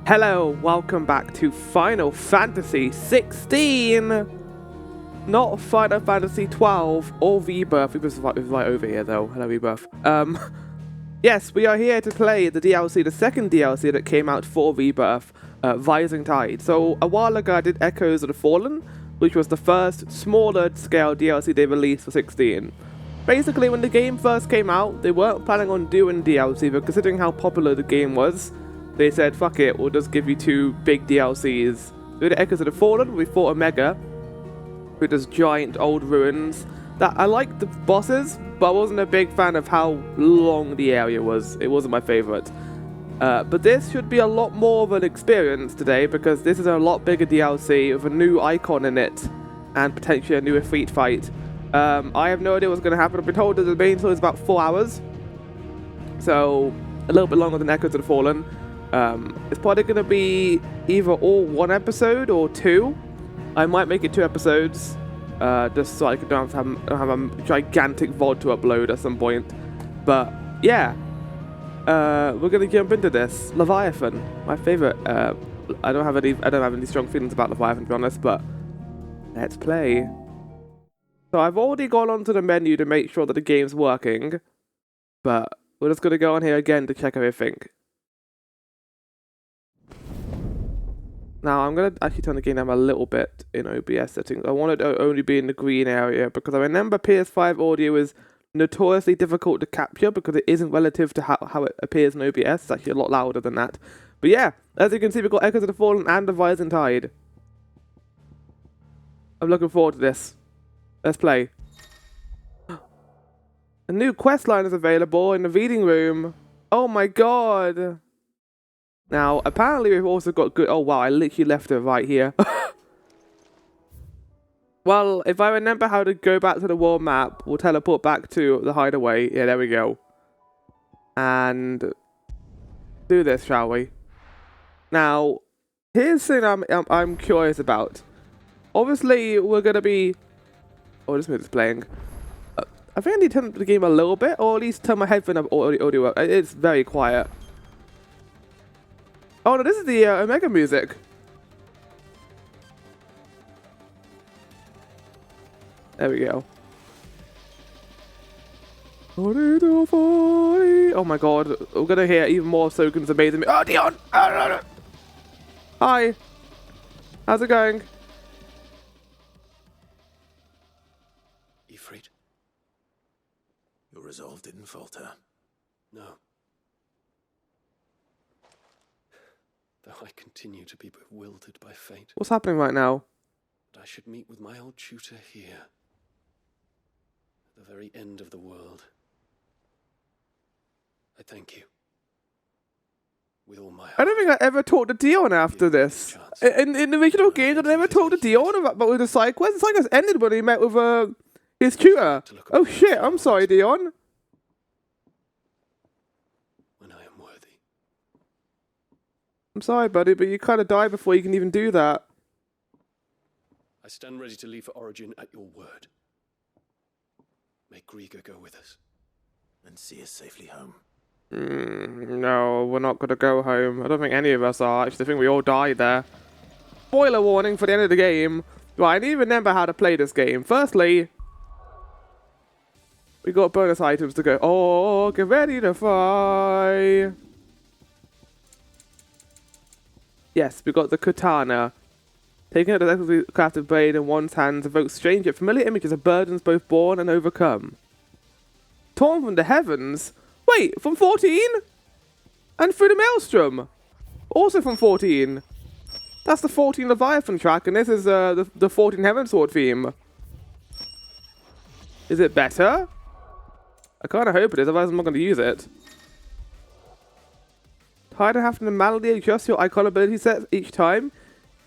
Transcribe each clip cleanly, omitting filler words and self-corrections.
Hello, welcome back to Final Fantasy XVI! Not Final Fantasy 12 or Rebirth. Rebirth is right over here though. Hello, Rebirth. Yes, we are here to play the DLC, the second DLC that came out for Rebirth, Rising Tide. So, a while ago I did Echoes of the Fallen, which was the first smaller scale DLC they released for 16. Basically, when the game first came out, they weren't planning on doing DLC, but considering how popular the game was, they said, fuck it, we'll just give you two big DLCs. We did Echoes of the Fallen, we fought Omega, with those giant old ruins. That I liked the bosses, but I wasn't a big fan of how long the area was. It wasn't my favourite. But this should be a lot more of an experience today, because this is a lot bigger DLC with a new icon in it, and potentially a new Efreet fight. I have no idea what's going to happen. I've been told that the main story is about 4 hours, so a little bit longer than Echoes of the Fallen. It's probably going to be either all one episode or two. I might make it 2 episodes, just so I don't have a gigantic VOD to upload at some point. But yeah, we're going to jump into this. Leviathan, my favorite. I don't have any strong feelings about Leviathan, to be honest, but let's play. So I've already gone onto the menu to make sure that the game's working, but we're just going to go on here again to check everything. Now, I'm going to actually turn the game down a little bit in OBS settings. I want it to only be in the green area, because I remember PS5 audio is notoriously difficult to capture, because it isn't relative to how it appears in OBS. It's actually a lot louder than that. But yeah, as you can see, we've got Echoes of the Fallen and the Rising Tide. I'm looking forward to this. Let's play. A new quest line is available in the reading room. Oh my god. Now, apparently we've also got good... Oh, wow, I literally left it right here. Well, if I remember how to go back to the world map, we'll teleport back to the hideaway. Yeah, there we go. And do this, shall we? Now, here's the thing I'm curious about. Obviously, we're going to be... Oh, this music's playing. I think I need to turn the game a little bit, or at least turn my headphone up audio up. It's very quiet. Oh no, this is the Omega music. There we go. Oh my god, we're gonna hear even more Soken's amazing. Oh, Dion! Hi. How's it going? Efreet, your resolve didn't falter. No. Though I continue to be bewildered by fate. What's happening right now? But I should meet with my old tutor here. At the very end of the world. I thank you. With all my heart. I don't think I ever talked to Dion after this. In the original game, I never talked to Dion about with the side quest. The side quest ended when he met with his tutor. Oh shit, I'm sorry, Dion. I'm sorry, buddy, but you kind of die before you can even do that. I stand ready to leave for Origin at your word. May Griga go with us. And see us safely home. No, we're not going to go home. I don't think any of us are. Actually, I think we all died there. Spoiler warning for the end of the game. Right, I need to remember how to play this game. Firstly, we got bonus items to go. Oh, get ready to fly. Yes, we got the katana. Taking out the excellently crafted blade in one's hands evokes strange yet familiar images of burdens both borne and overcome. Torn from the heavens? Wait, from 14? And through the maelstrom? Also from 14. That's the 14 Leviathan track, and this is the 14 Heavensward theme. Is it better? I kind of hope it is, otherwise I'm not going to use it. Tired of having to manually adjust your icon ability sets each time?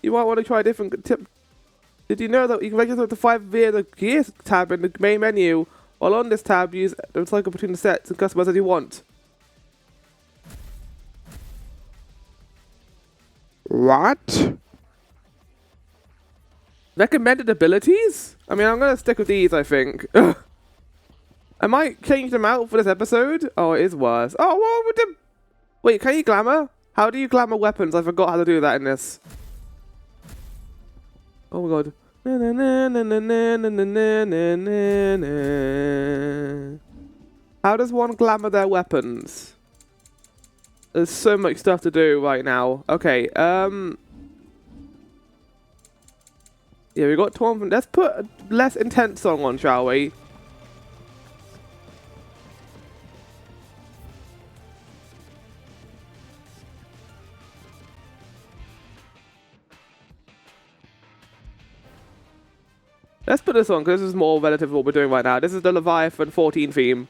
You might want to try a different tip. Did you know that you can register up to 5 via the Gears tab in the main menu? While on this tab, use the cycle between the sets and customize as you want. What? Recommended abilities? I mean, I'm going to stick with these, I think. I might change them out for this episode. Oh, it is worse. Oh, what would the... Wait, can you glamour? How do you glamour weapons? I forgot how to do that in this. Oh my god. How does one glamour their weapons? There's so much stuff to do right now. Okay, yeah, we got torn. Let's put a less intense song on, shall we? Let's put this on, because this is more relative to what we're doing right now. This is the Leviathan 14 theme.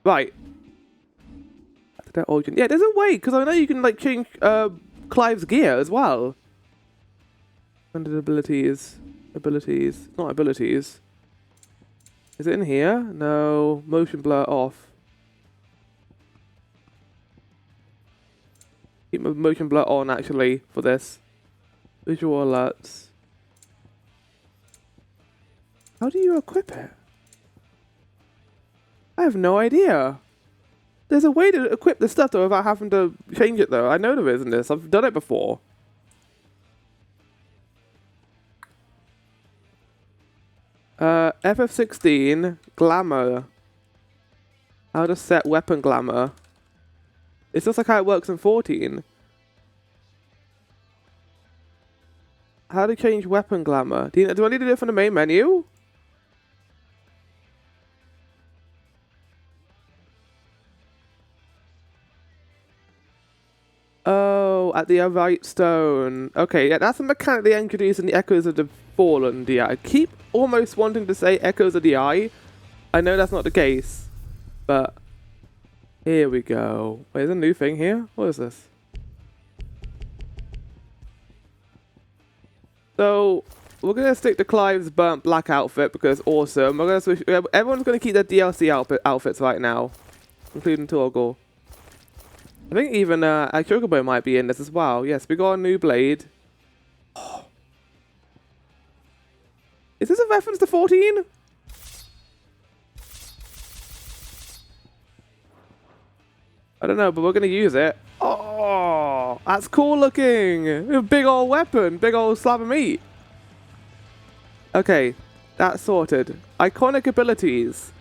Right. Yeah, there's a way, because I know you can, like, change Clive's gear as well. Under abilities. Abilities. Not abilities. Is it in here? No. Motion blur off. Keep my motion blur on, actually, for this. Visual alerts. How do you equip it? I have no idea. There's a way to equip the stuff though without having to change it though. I know there is in this. I've done it before. FF16 glamour. How to set weapon glamour. It's just like how it works in 14. How to change weapon glamour. Do I need to do it from the main menu? Oh, at the right stone. Okay, yeah, that's a mechanic they introduced in the Echoes of the Fallen DI. I keep almost wanting to say Echoes of the Eye. I know that's not the case, but here we go. Wait, there's a new thing here? What is this? So, we're going to stick to Clive's burnt black outfit because it's awesome. We're going to switch. Everyone's going to keep their DLC outfits right now, including Torgal. I think even Chocobo might be in this as well. Yes, we got a new blade. Oh. Is this a reference to 14? I don't know, but we're going to use it. Oh, that's cool looking. Big old weapon. Big old slab of meat. Okay, that's sorted. Iconic abilities.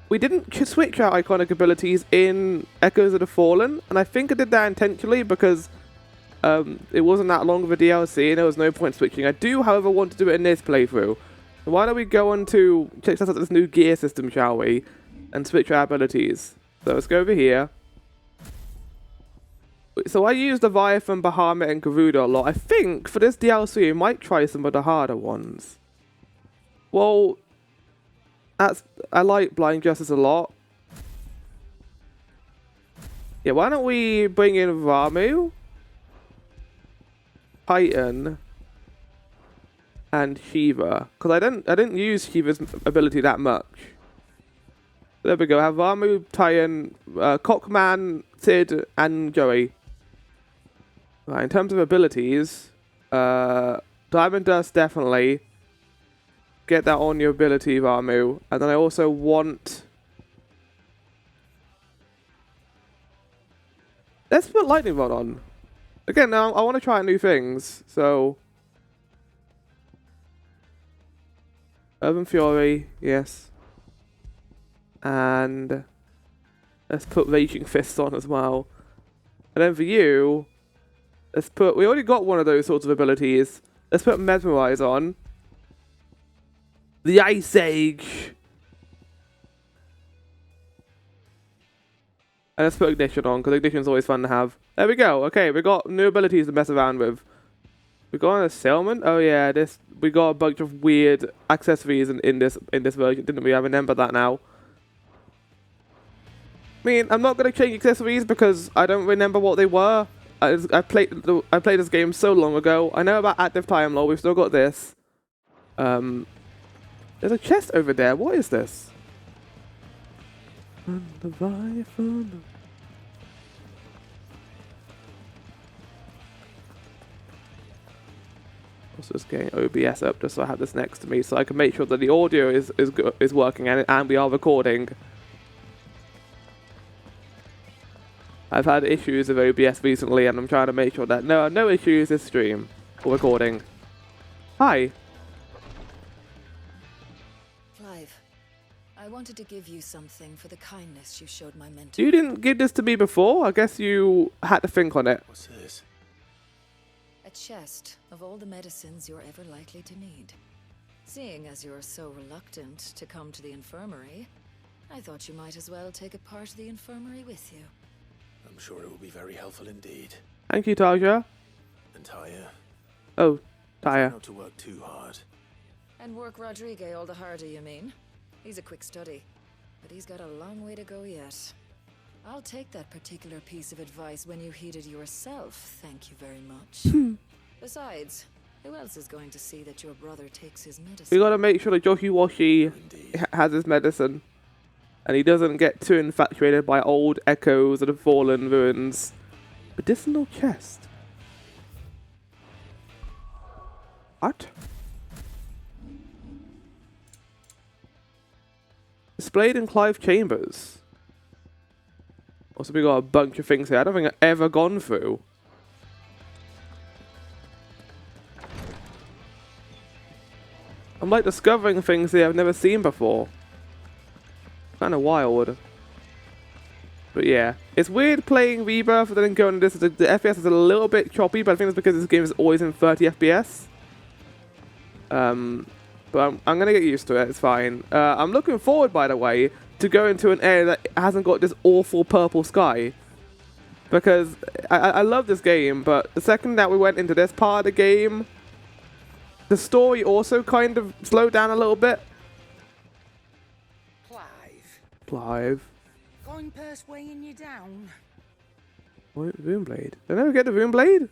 We didn't switch out iconic abilities in Echoes of the Fallen, and I think I did that intentionally because it wasn't that long of a DLC and there was no point switching. I do, however, want to do it in this playthrough. So why don't we go on to check out this new gear system, shall we, and switch our abilities. So let's go over here. So I used Leviathan, Bahamut, and Garuda a lot. I think for this DLC, we might try some of the harder ones. Well, I like Blind Justice a lot. Yeah, why don't we bring in Ramu, Titan, and Shiva? Because I didn't use Shiva's ability that much. There we go. Have Ramu, Titan, Cockman, Sid, and Joey. Right, in terms of abilities, Diamond Dust definitely. Get that on your ability, Ramu. And then I also want... Let's put Lightning Rod on. Again, now I want to try new things, so... Urban Fury, yes. And... Let's put Raging Fist on as well. And then for you... Let's put... We already got one of those sorts of abilities. Let's put Mesmerize on. The Ice Age. And let's put Ignition on, because Ignition is always fun to have. There we go. Okay, we got new abilities to mess around with. We got an Assailment. Oh yeah, we got a bunch of weird accessories in this version, didn't we? I remember that now. I mean, I'm not gonna change accessories because I don't remember what they were. I played this game so long ago. I know about active time law. We've still got this. There's a chest over there. What is this? Also just getting OBS up just so I have this next to me so I can make sure that the audio is working and we are recording. I've had issues with OBS recently, and I'm trying to make sure that no issues this stream or recording. Hi. Clive, I wanted to give you something for the kindness you showed my mentor. You didn't give this to me before? I guess you had to think on it. What's this? A chest of all the medicines you're ever likely to need. Seeing as you're so reluctant to come to the infirmary, I thought you might as well take a part of the infirmary with you. I'm sure it will be very helpful indeed. Thank you, Taja. And Taya, Oh, try Taya. not to work too hard. And work Rodrigue all the harder, you mean? He's a quick study, but he's got a long way to go yet. I'll take that particular piece of advice when you heed it yourself, thank you very much. Besides, who else is going to see that your brother takes his medicine? We gotta make sure that Yoshiwashi Indeed. has his medicine. And he doesn't get too infatuated by old echoes of the fallen ruins. Medicinal chest. What? Displayed in Clive Chambers. Also, we got a bunch of things here I don't think I've ever gone through. I'm like discovering things here I've never seen before. Kind of wild. But yeah, it's weird playing Rebirth and then going to this. The FPS is a little bit choppy, but I think it's because this game is always in 30 FPS. But I'm gonna get used to it. It's fine. I'm looking forward, by the way, to go into an area that hasn't got this awful purple sky. Because I love this game, but the second that we went into this part of the game, the story also kind of slowed down a little bit. Clive. Going purse weighing you down. What? Runeblade? Did I never get the Runeblade?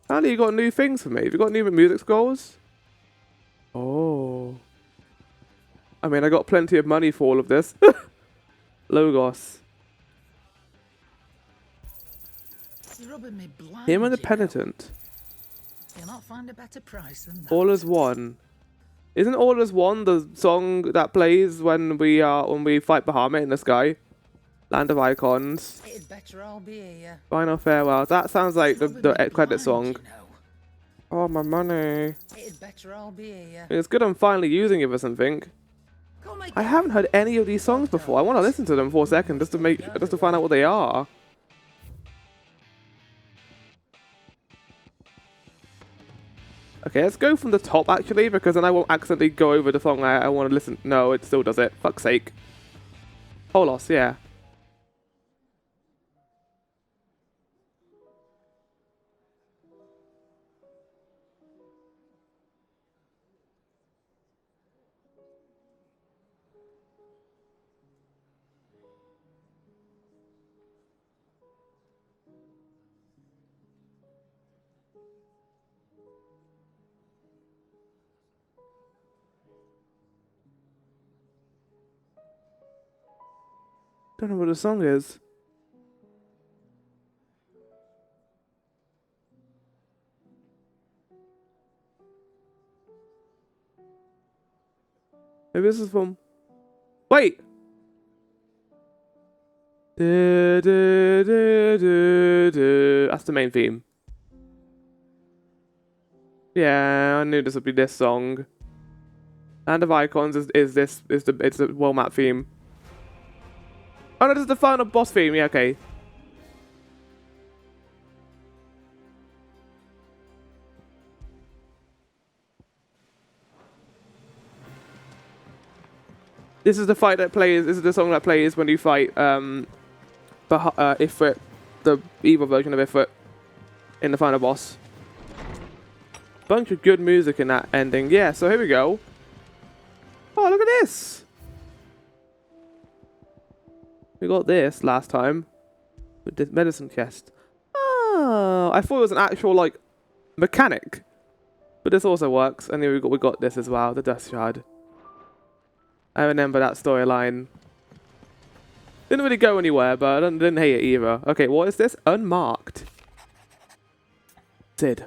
Apparently you got new things for me. Have you got new music scrolls? Oh. I mean, I got plenty of money for all of this. Logos. You're rubbing me blind. Him and the you know. Penitent. You'll not find a better price than that. All as one. Isn't All as One the song that plays when we fight Bahamut in the sky? Land of Icons. It'd better all be here. Final Farewell. That sounds like the credit song. You know. Oh, my money. It'd better all be here. It's good I'm finally using it for something. Come again. I haven't heard any of these songs before. I want to listen to them for a second just to find out what they are. Okay, let's go from the top actually, because then I won't accidentally go over the song I want to listen. No, it still does it. Fuck's sake. Holos, yeah. Don't know what the song is. Maybe this is from... Wait! That's the main theme. Yeah, I knew this would be this song. Land of Icons is the world map theme. Oh no, this is the final boss theme. Yeah, okay. This is the fight that plays. This is the song that plays when you fight Ifrit, the evil version of Ifrit, in the final boss. Bunch of good music in that ending. Yeah, so here we go. Oh, look at this. We got this last time with this medicine chest. Oh, I thought it was an actual like mechanic, but this also works. And then we got this as well, the dust shard. I remember that storyline. Didn't really go anywhere, but I didn't hate it either. Okay, what is this? Unmarked. Sid,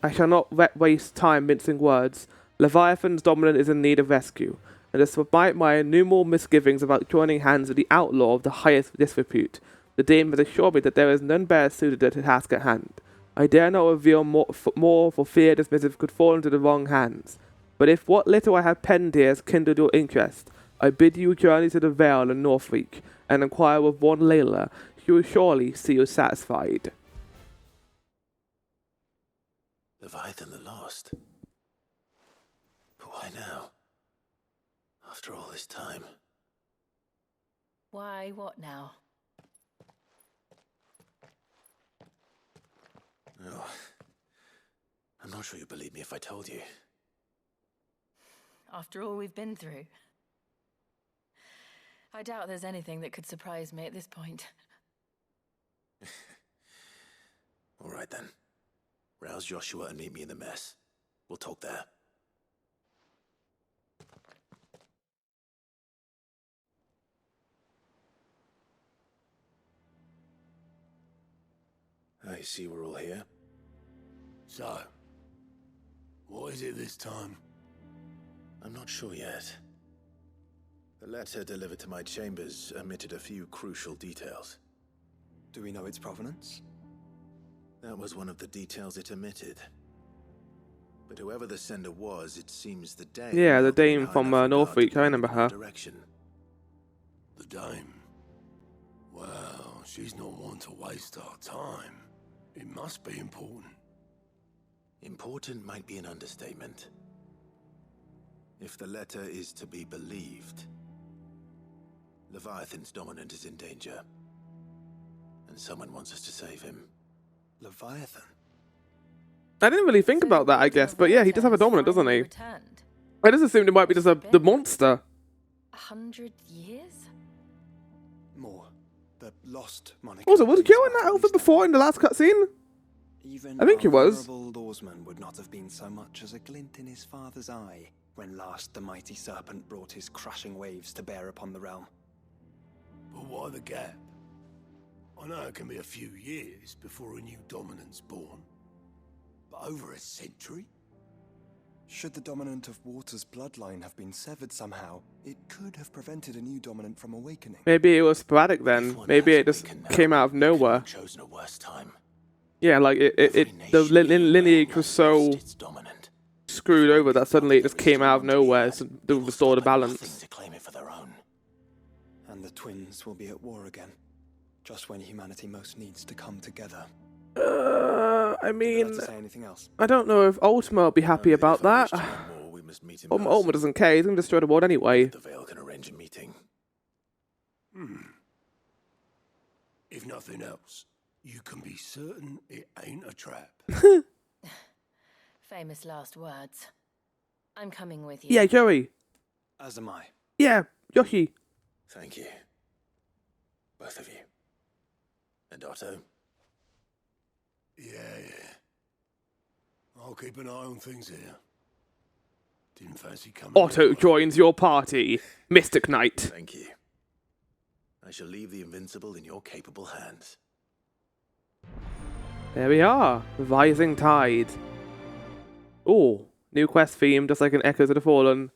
I shall not waste time mincing words. Leviathan's dominant is in need of rescue. And despite my innumerable misgivings about joining hands with the outlaw of the highest disrepute, The dame has assured me that there is none better suited to the task at hand. I dare not reveal more for fear this missive could fall into the wrong hands. But if what little I have penned here has kindled your interest, I bid you journey to the Vale and Northreach, and inquire with one Layla. She will surely see you satisfied. Leviathan the Lost. But why now? After all this time. Why, what now? Oh, I'm not sure you'd believe me if I told you. After all we've been through. I doubt there's anything that could surprise me at this point. All right then. Rouse Joshua and meet me in the mess. We'll talk there. I see we're all here. So, what is it this time? I'm not sure yet. The letter delivered to my chambers omitted a few crucial details. Do we know its provenance? That was one of the details it omitted. But whoever the sender was, it seems the dame. Yeah, the dame from Northreach. I remember her. Direction. The dame? Well, she's not one to waste our time. It must be important. Important might be an understatement. If the letter is to be believed, Leviathan's dominant is in danger. And someone wants us to save him. Leviathan? I didn't really think about that, I guess, but yeah, he does have a dominant, doesn't he? I just assumed it might be just the monster. 100 years? More. The lost monarchy. Also, was Joe in that outfit before in the last cutscene? Even I think he was. Venerable Lawsman would not have been so much as a glint in his father's eye when last the mighty serpent brought his crushing waves to bear upon the realm. But why the gap? I know it can be a few years before a new dominant's born. But over a century? Should the dominant of Water's bloodline have been severed somehow, it could have prevented a new dominant from awakening. Maybe it was sporadic then. Maybe it just came out of nowhere. Chosen a worse time. Yeah, like the lineage was so screwed over that suddenly it just came out of nowhere to restore the balance. To claim it for their own. And the twins will be at war again, just when humanity most needs to come together. I mean, Would you like to say anything else? I don't know if Ultima will be happy about that. We must meet in Ultima person. doesn't care, he's going to destroy the world anyway. The Vale can arrange a meeting. If nothing else, you can be certain it ain't a trap. Famous last words. I'm coming with you. Yeah, Joey. As am I. Yeah, Yoshi. Thank you. Both of you. And Otto. Yeah. I'll keep an eye on things here. Didn't fancy coming. Otto joins your party, Mystic Knight. Thank you. I shall leave the invincible in your capable hands. There we are, Rising Tide. Ooh, new quest theme, just like in Echoes of the Fallen.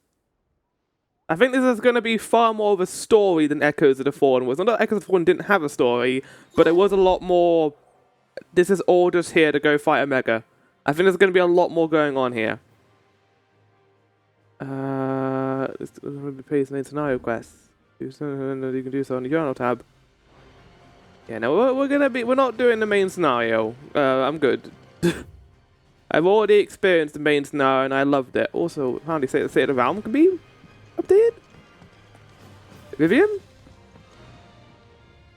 I think this is going to be far more of a story than Echoes of the Fallen was. Not that Echoes of the Fallen didn't have a story, but it was a lot more. This is all just here to go fight Omega. I think there's going to be a lot more going on here. It's going to be paid main scenario quests. You can do so on the journal tab. Yeah, no, we're not doing the main scenario. I'm good. I've already experienced the main scenario and I loved it. Also, how do you say the state of the realm can be updated? Vivian?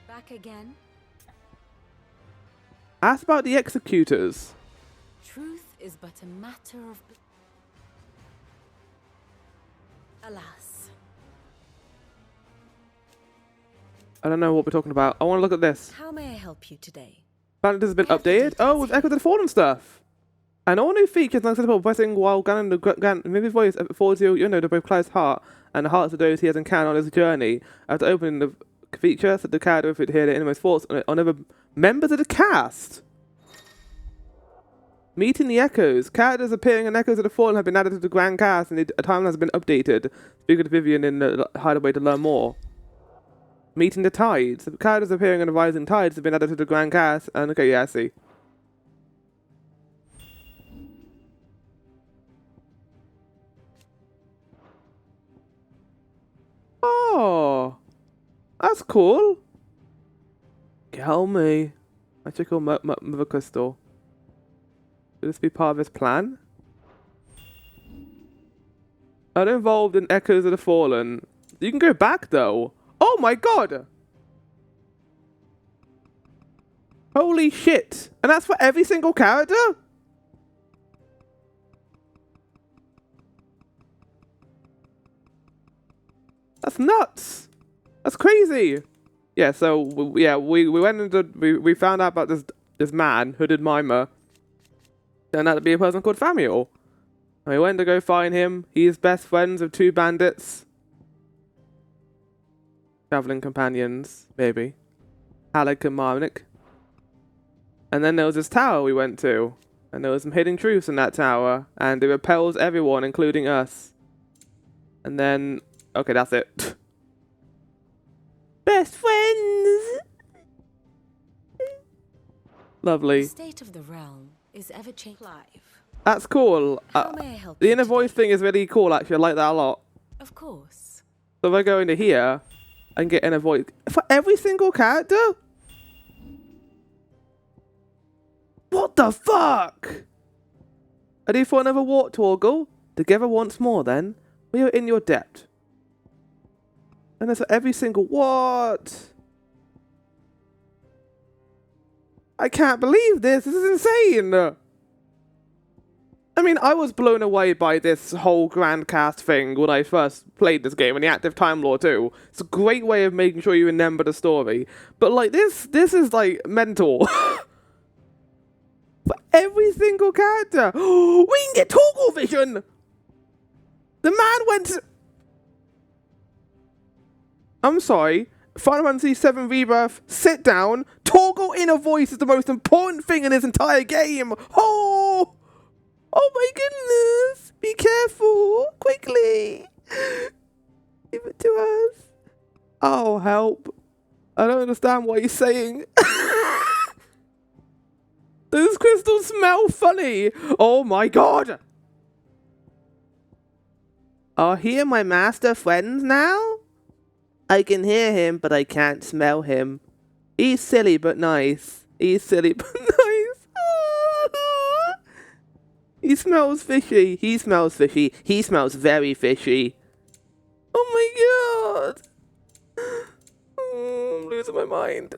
Back again? Ask about the executors. Truth is but a matter of... Alas. I don't know what we're talking about. I want to look at this. How may I help you today? Planet has been updated. Oh, with Echoes of the Fallen stuff. And all new features and accessible pressing while Ganon the maybe voice affords you to both Clive's heart and the hearts of those he has encountered on his journey. After opening the feature, set the character if it hear their innermost thoughts on other members of the cast. Meeting the Echoes. Characters appearing in Echoes of the Fallen have been added to the grand cast and a timeline has been updated. Speak with Vivian in the hideaway to learn more. Meeting the tides. The characters appearing on the rising tides have been added to the grand cast. And okay, yeah, I see. Oh, that's cool. Tell me. Magical mother crystal. Could this be part of his plan? Uninvolved in Echoes of the Fallen. You can go back though. Oh my god! Holy shit! And that's for every single character? That's nuts! That's crazy! Yeah, so we went into we found out about this man, hooded mimer. Turned out to be a person called Famiel. And we went to go find him. He's best friends with 2 bandits. Traveling companions, maybe. Halleck and Marnik. And then there was this tower we went to. And there was some hidden truths in that tower. And it repels everyone, including us. And then... okay, that's it. Best friends! Lovely. The state of the realm is ever changing. Live. That's cool. How may I help The you inner voice today? thing is really cool, actually. I like that a lot. Of course. So if I go into here, I can get inner voice for every single character? What the fuck? Ready for another walk, Torgal? Together once more, then. We are in your debt. And that's for every single... what? I can't believe this. This is insane. I mean, I was blown away by this whole grand cast thing when I first played this game, and the active Time Lore too. It's a great way of making sure you remember the story. But like this is like mental. For every single character. We can get Torgal vision! The man went to... I'm sorry. Final Fantasy VII Rebirth, sit down. Torgal inner voice is the most important thing in this entire game. Oh! Oh my goodness! Be careful! Quickly! Give it to us. Oh, help. I don't understand what he's saying. Those crystals smell funny. Oh my god! Are he and my master friends now? I can hear him, but I can't smell him. He's silly but nice. He's silly but nice. He smells fishy. He smells fishy. He smells very fishy. Oh my god. I'm losing my mind.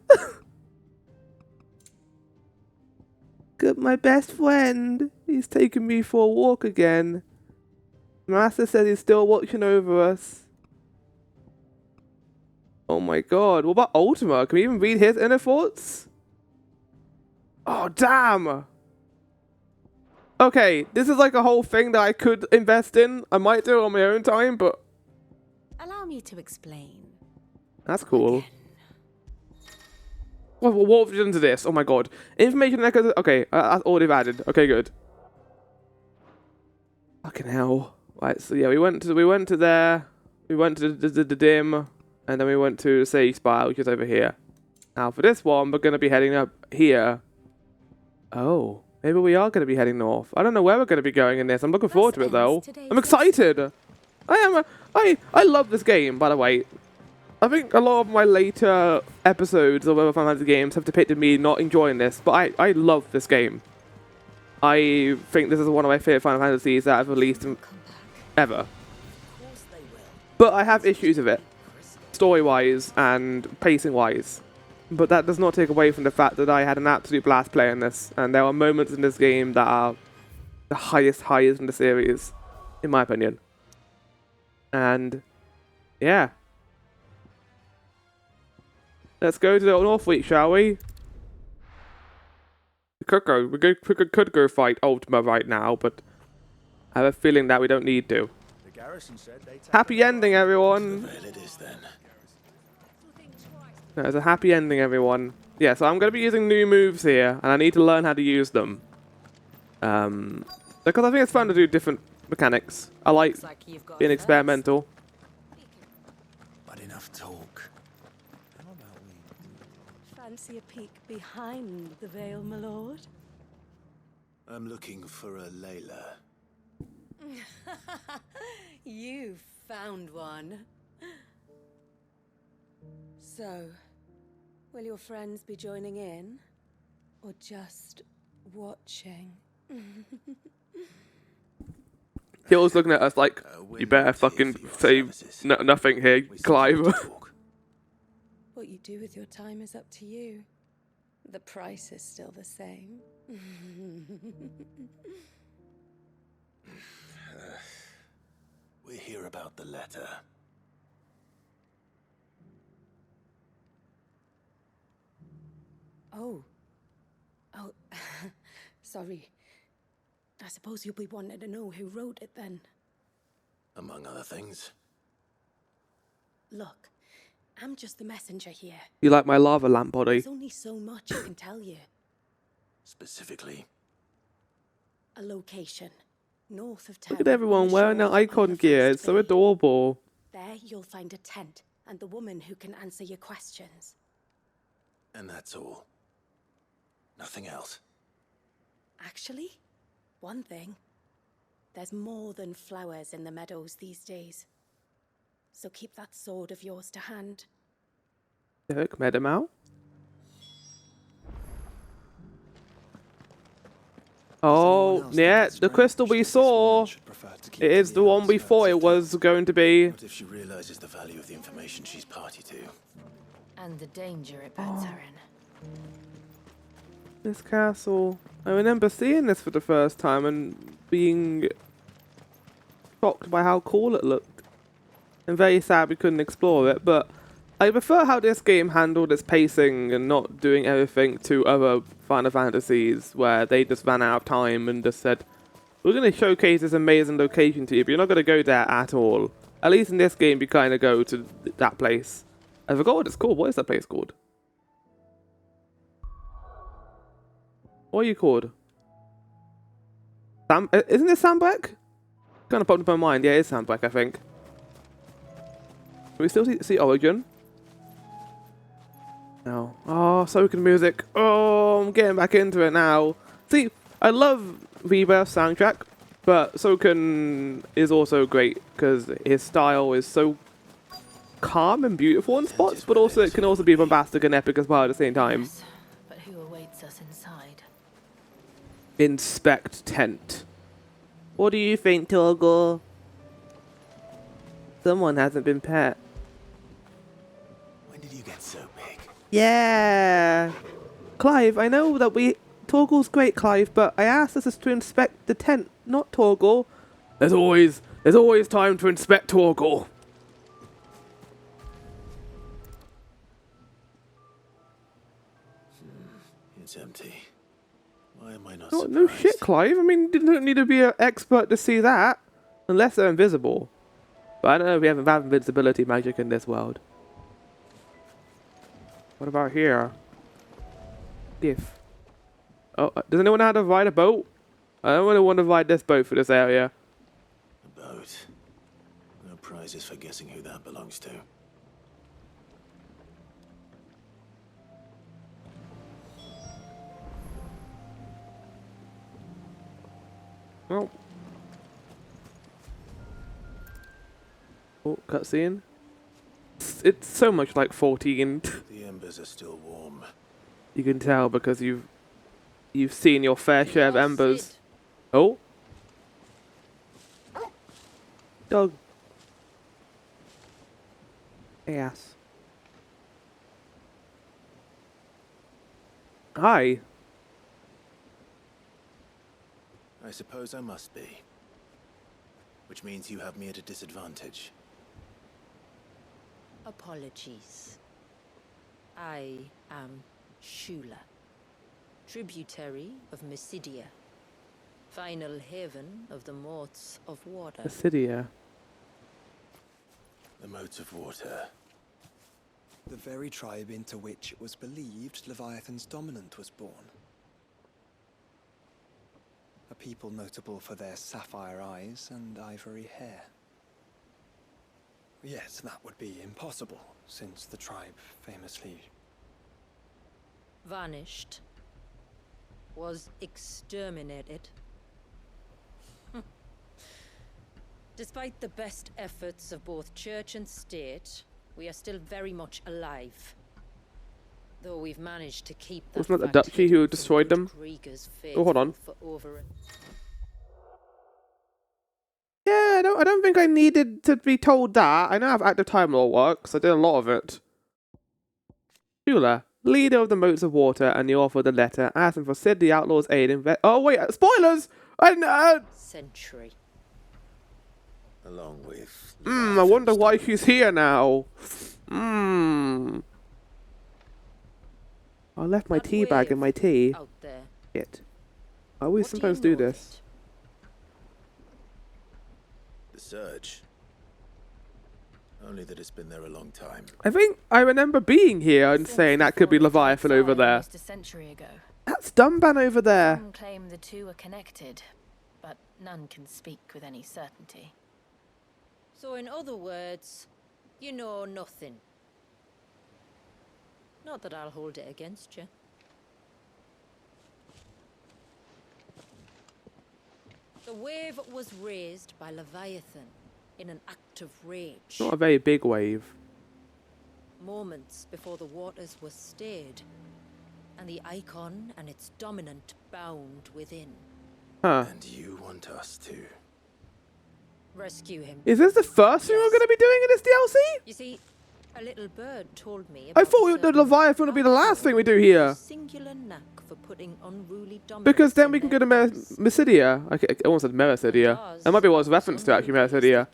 Got my best friend. He's taking me for a walk again. Master says he's still watching over us. Oh my god. What about Ultima? Can we even read his inner thoughts? Oh, damn. Okay, this is like a whole thing that I could invest in. I might do it on my own time, but... Allow me to explain. that's cool. What have you done to this? Oh my god. Information echoes... okay, that's all they've added. Okay, good. Fucking hell. Right, so yeah, we went to there. We went to the dim. And then we went to the Sage Spire, which is over here. Now for this one, we're going to be heading up here. Oh, maybe we are going to be heading north. I don't know where we're going to be going in this. I'm looking forward to it though. I'm excited. I love this game, by the way. I think a lot of my later episodes of other Final Fantasy games have depicted me not enjoying this, but I love this game. I think this is one of my favorite Final Fantasies that I've released ever. But I have issues with it, story-wise and pacing-wise. But that does not take away from the fact that I had an absolute blast playing this, and there are moments in this game that are the highest highs in the series, in my opinion. And yeah. Let's go to the North Fleet, shall we? We could go fight Ultima right now, but I have a feeling that we don't need to. Happy ending, everyone! There's a happy ending, everyone. Yeah, so I'm going to be using new moves here, and I need to learn how to use them. Because I think it's fun to do different mechanics. I like being experimental. But enough talk. fancy a peek behind the veil, my lord? I'm looking for a Layla. You found one. So, will your friends be joining in? Or just watching? He was looking at us like, you better fucking say nothing here, Clive. What you do with your time is up to you. The price is still the same. We're here about the letter. Oh. Oh, sorry. I suppose you'll be wanting to know who wrote it then. Among other things. Look, I'm just the messenger here. You like my lava lamp body? There's only so much I can tell you. Specifically. A location. North of town. Look at everyone on the wearing their shore of icon the gear. first It's so bay. adorable. There you'll find a tent and the woman who can answer your questions. And that's all. Nothing else. Actually, one thing. There's more than flowers in the meadows these days. So keep that sword of yours to hand. Look, met him out. Oh, yeah, the crystal we saw. It is the one we thought it was going to be. What if she realizes the value of the information she's party to? And the danger it puts her in. This castle. I remember seeing this for the first time and being shocked by how cool it looked. And very sad we couldn't explore it, but I prefer how this game handled its pacing and not doing everything to other Final Fantasies where they just ran out of time and just said, we're going to showcase this amazing location to you, but you're not going to go there at all. At least in this game, you kind of go to that place. I forgot what it's called. What is that place called? What are you called? Isn't it Sandbreck? Kind of popped into my mind. Yeah, it is Sandbreck, I think. Can we still see Origin? No. Oh, Soken music. Oh, I'm getting back into it now. See, I love Rebirth's soundtrack, but Soken is also great because his style is so calm and beautiful in spots, but also it can also be bombastic and epic as well at the same time. Yes, but who awaits us inside? Inspect tent. What do you think, Torgo? Someone hasn't been pet. When did you get so big? Yeah. Clive, I know that Torgal's great, Clive, but I asked us to inspect the tent, not Torgal. There's always time to inspect Torgal. It's empty. Why am I not Oh, surprised? no shit, Clive. I mean, you don't need to be an expert to see that. Unless they're invisible. But I don't know if we have invincibility magic in this world. What about here? Gif. Oh, does anyone know how to ride a boat? I don't really want to ride this boat for this area. A boat. No prizes for guessing who that belongs to. Oh. Oh, cutscene. It's so much like 14. The embers are still warm. You can tell because you've seen your fair share of embers. Oh. Dog. Ass. Hi. I suppose I must be. Which means you have me at a disadvantage. Apologies. I am Shula, tributary of Mysidia, final haven of the Motes of Water. Mysidia. The motes of water. The very tribe into which it was believed Leviathan's dominant was born. A people notable for their sapphire eyes and ivory hair. Yet that would be impossible, since the tribe famously vanished, was exterminated. Despite the best efforts of both church and state, we are still very much alive. Though we've managed to keep that Wasn't that the fact duchy who hidden from destroyed good them? Krieger's Oh, hold on. faithful for over Yeah, I don't think I needed to be told that. I know how active time law works. I did a lot of it. Shula, leader of the Moats of Water and the author of the letter, asking for Sid the Outlaw's aid in... Oh, wait, spoilers! century. Along with... I wonder why she's here now. I left my That tea bag in wave my tea. out there. Shit. I always What do you sometimes do know of this. it? The Surge. Only that it's been there a long time. I think I remember being here and Since saying that could be before Leviathan over Takai there. almost a century ago. That's Dumban over there. Some claim the two are connected, but none can speak with any certainty. So in other words, you know nothing. Not that I'll hold it against you. The wave was raised by Leviathan in an act of rage. Not a very big wave. Moments before the waters were stayed, and the icon and its dominant bound within. Huh. And you want us to... Rescue him. Is this the first thing we're going to be doing in this DLC? You see, a little bird told me I about thought a the certain Leviathan would be the last thing we do here. singular knack for putting unruly dominance Because then in we can go their to hands. Mysidia. I almost said Mericidia. That might be what was referenced to actually, Mericidia.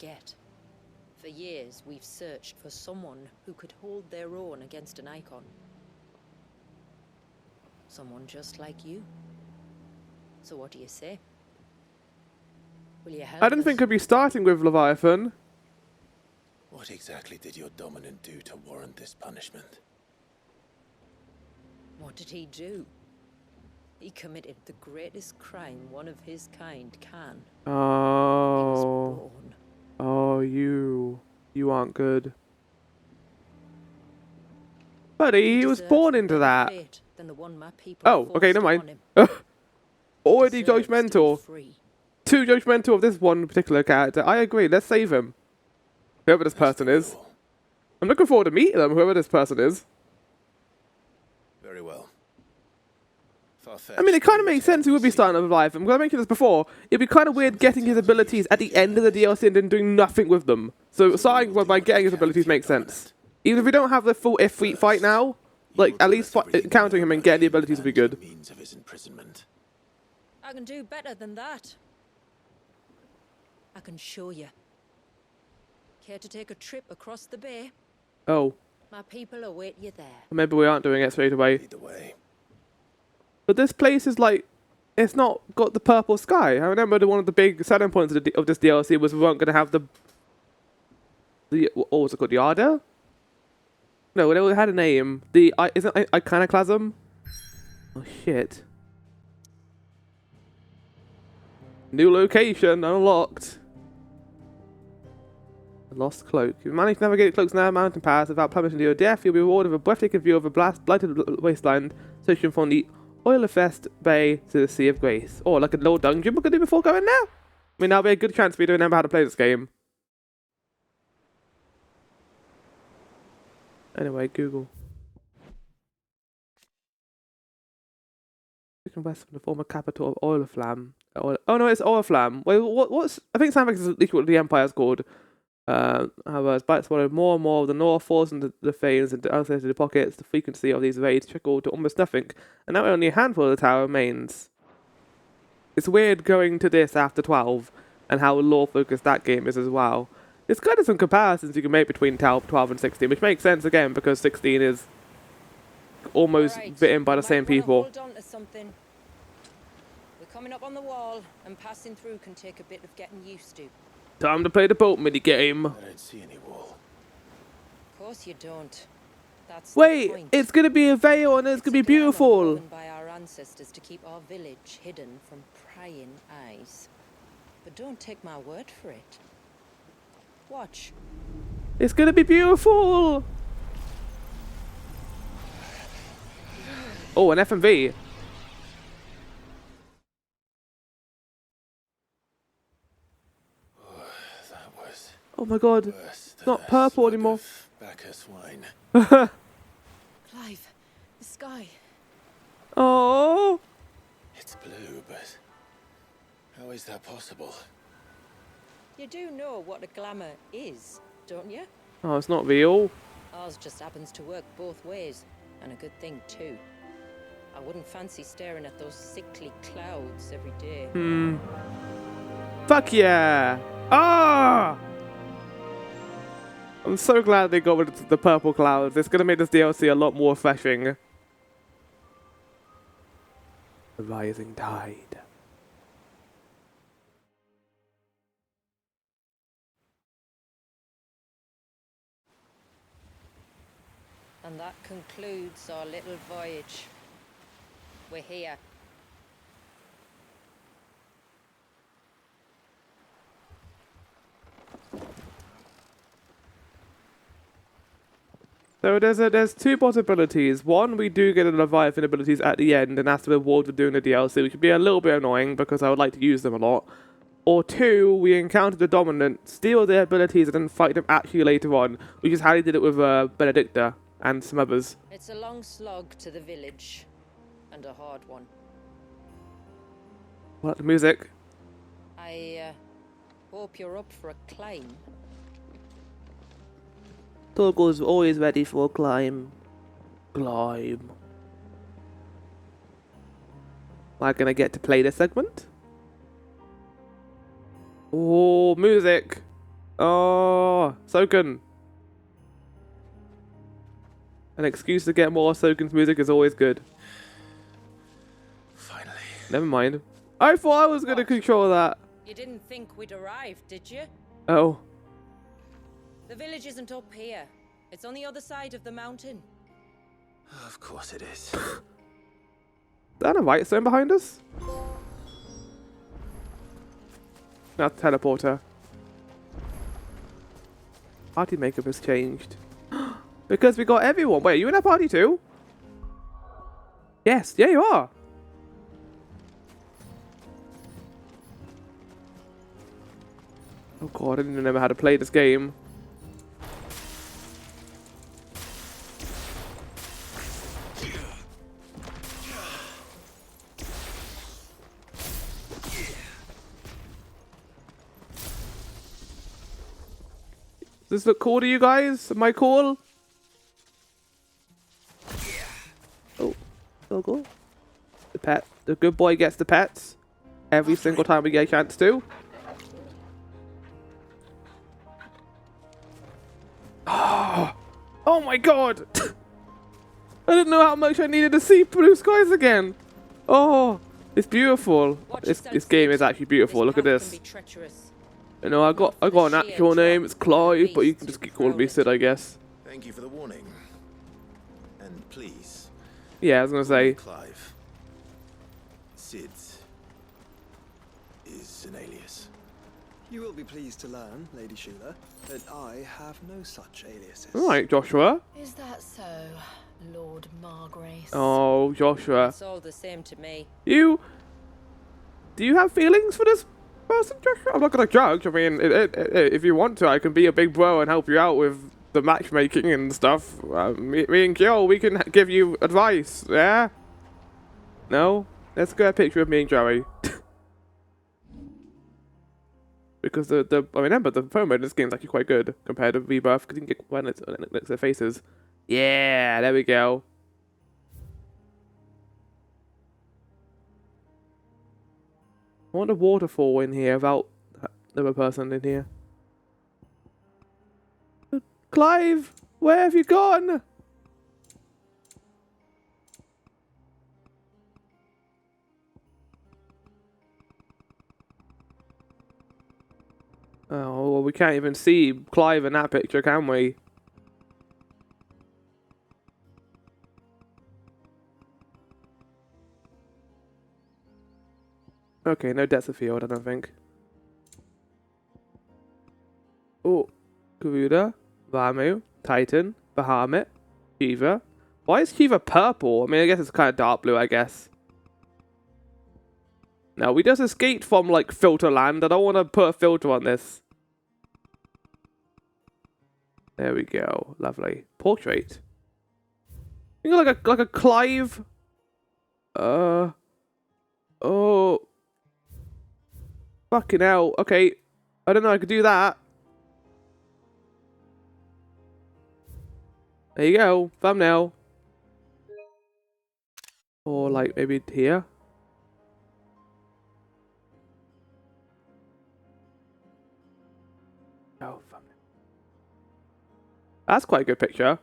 For years, we've searched for someone who could hold their own against an icon. Someone just like you. So what do you say? Will you help I didn't us? think I'd be starting with Leviathan. What exactly did your dominant do to warrant this punishment? What did he do? He committed the greatest crime one of his kind can. He was Oh. born. Oh, you aren't good. Buddy, he was Deserves born a into better that. fate than the one my people Oh, okay, forced never upon mind. him. Already Deserves to be judgmental. free. Too judgmental of this one particular character. I agree, let's save him. Whoever this person is. Cool. I'm looking forward to meeting them, whoever this person is. Very well. I mean, it kind of makes sense he would be starting with life. I'm going to mention this before. It'd be kind of weird getting his abilities at the end of the DLC and then doing nothing with them. So starting by getting his abilities makes sense. Even if we don't have the full F-Fleet fight now, like, at least encountering him and getting the abilities would be good. Means of his imprisonment. I can do better than that. I can show you. Care to take a trip across the bay? Oh, My people await you there. maybe we aren't doing it straight away. Either way. But this place is like, it's not got the purple sky. I remember one of the big selling points of this DLC was we weren't going to have the what was it called, the Arda? No, it had a name. Isn't it Iconoclasm? Oh shit. New location unlocked. Lost cloak. If you manage to navigate cloaks now mountain pass without plummeting to your death, you'll be rewarded with a breathtaking view of a blighted wasteland, stretching from the Oilfest Bay to the Sea of Grace. Or like a little dungeon we could do before going there. I mean, that'll be a good chance for you to remember how to play this game. Anyway, Google. West from the former capital of Oilflam. Oh no, it's Oilflam. Wait, what's? I think Sandvik is literally what the Empire's called. However, as bites swallowed more and more of the north falls into the veins and outside the pockets, the frequency of these raids trickled to almost nothing, and now only a handful of the tower remains. It's weird going to this after 12, and how lore-focused that game is as well. It's kind of some comparisons you can make between 12 and 16, which makes sense again, because 16 is almost written by the same people. Hold on to something. We're coming up on the wall, and passing through can take a bit of getting used to. Time to play the boat minigame. I don't see any wall. Of course you don't. That's Wait, the point. it's gonna be a veil and it's gonna be It's a glamour beautiful. woven by our ancestors to keep our village hidden from prying eyes. But don't take my word for it. Watch. It's gonna be beautiful. Oh, an FMV. That was Oh my god. worse than Not a purple slug anymore. of Bacchus wine. Clive, the sky. Oh. It's blue, but how is that possible? You do know what a glamour is, don't you? Oh, it's not real. Ours just happens to work both ways, and a good thing too. I wouldn't fancy staring at those sickly clouds every day. Fuck yeah. Ah. I'm so glad they got rid of the purple clouds. It's gonna make this DLC a lot more refreshing. The rising tide. And that concludes our little voyage. We're here. So there's two possibilities. One, we do get the Leviathan abilities at the end, and that's the reward for doing the DLC, which would be a little bit annoying because I would like to use them a lot. Or two, we encounter the Dominant, steal their abilities, and then fight them actually later on, which is how they did it with Benedicta and some others. It's a long slog to the village, and a hard one. What, the music? I hope you're up for a climb. Togo's always ready for a climb. Climb. Am I gonna get to play this segment? Oh, music. Oh, Soken. An excuse to get more Soken's music is always good. Finally. Never mind. I thought I was gonna control that. You didn't think we'd arrived, did you? Oh. The village isn't up here. It's on the other side of the mountain. Of course it is. Is that a white stone behind us? Not teleporter. Party makeup has changed. Because we got everyone. Wait, are you in that party too? Yes, yeah you are. Oh god, I didn't remember how to play this game. Does this look cool to you guys? Am I cool? Oh, so cool. The pet. The good boy gets the pets. Every single time we get a chance to. Oh my god! I didn't know how much I needed to see blue skies again. Oh, it's beautiful. This game is actually beautiful. Look at this. You know, I got an actual name. It's Clive, but you can just keep calling me Sid, I guess. Thank you for the warning. And please. Yeah, I was gonna say. Clive. Sid is an alias. You will be pleased to learn, Lady Sheila, that I have no such aliases. All right, Joshua. Is that so, Lord Margrace? Oh, Joshua. It's all the same to me. Do you have feelings for this person, Joshua? I'm not gonna judge. I mean, if you want to, I can be a big bro and help you out with the matchmaking and stuff. Me and Joe, we can give you advice. Yeah? No? Let's get a picture of me and Joey. Because I remember the promo in this game is actually quite good compared to Rebirth, because you can get when it's their faces. Yeah, there we go. I want a waterfall in here without another person in here. Clive, where have you gone? Oh, well, we can't even see Clive in that picture, can we? Okay, no depth of field, I don't think. Oh, Garuda, Ramu, Titan, Bahamut, Shiva, Why is Kiva purple? I mean, I guess it's kind of dark blue, I guess. No, we just escaped from, like, filter land. I don't want to put a filter on this. There we go. Lovely. Portrait. You got like a Clive. Oh. Fucking hell. Okay. I don't know. I could do that. There you go. Thumbnail. Or like maybe here. Oh, thumbnail. That's quite a good picture.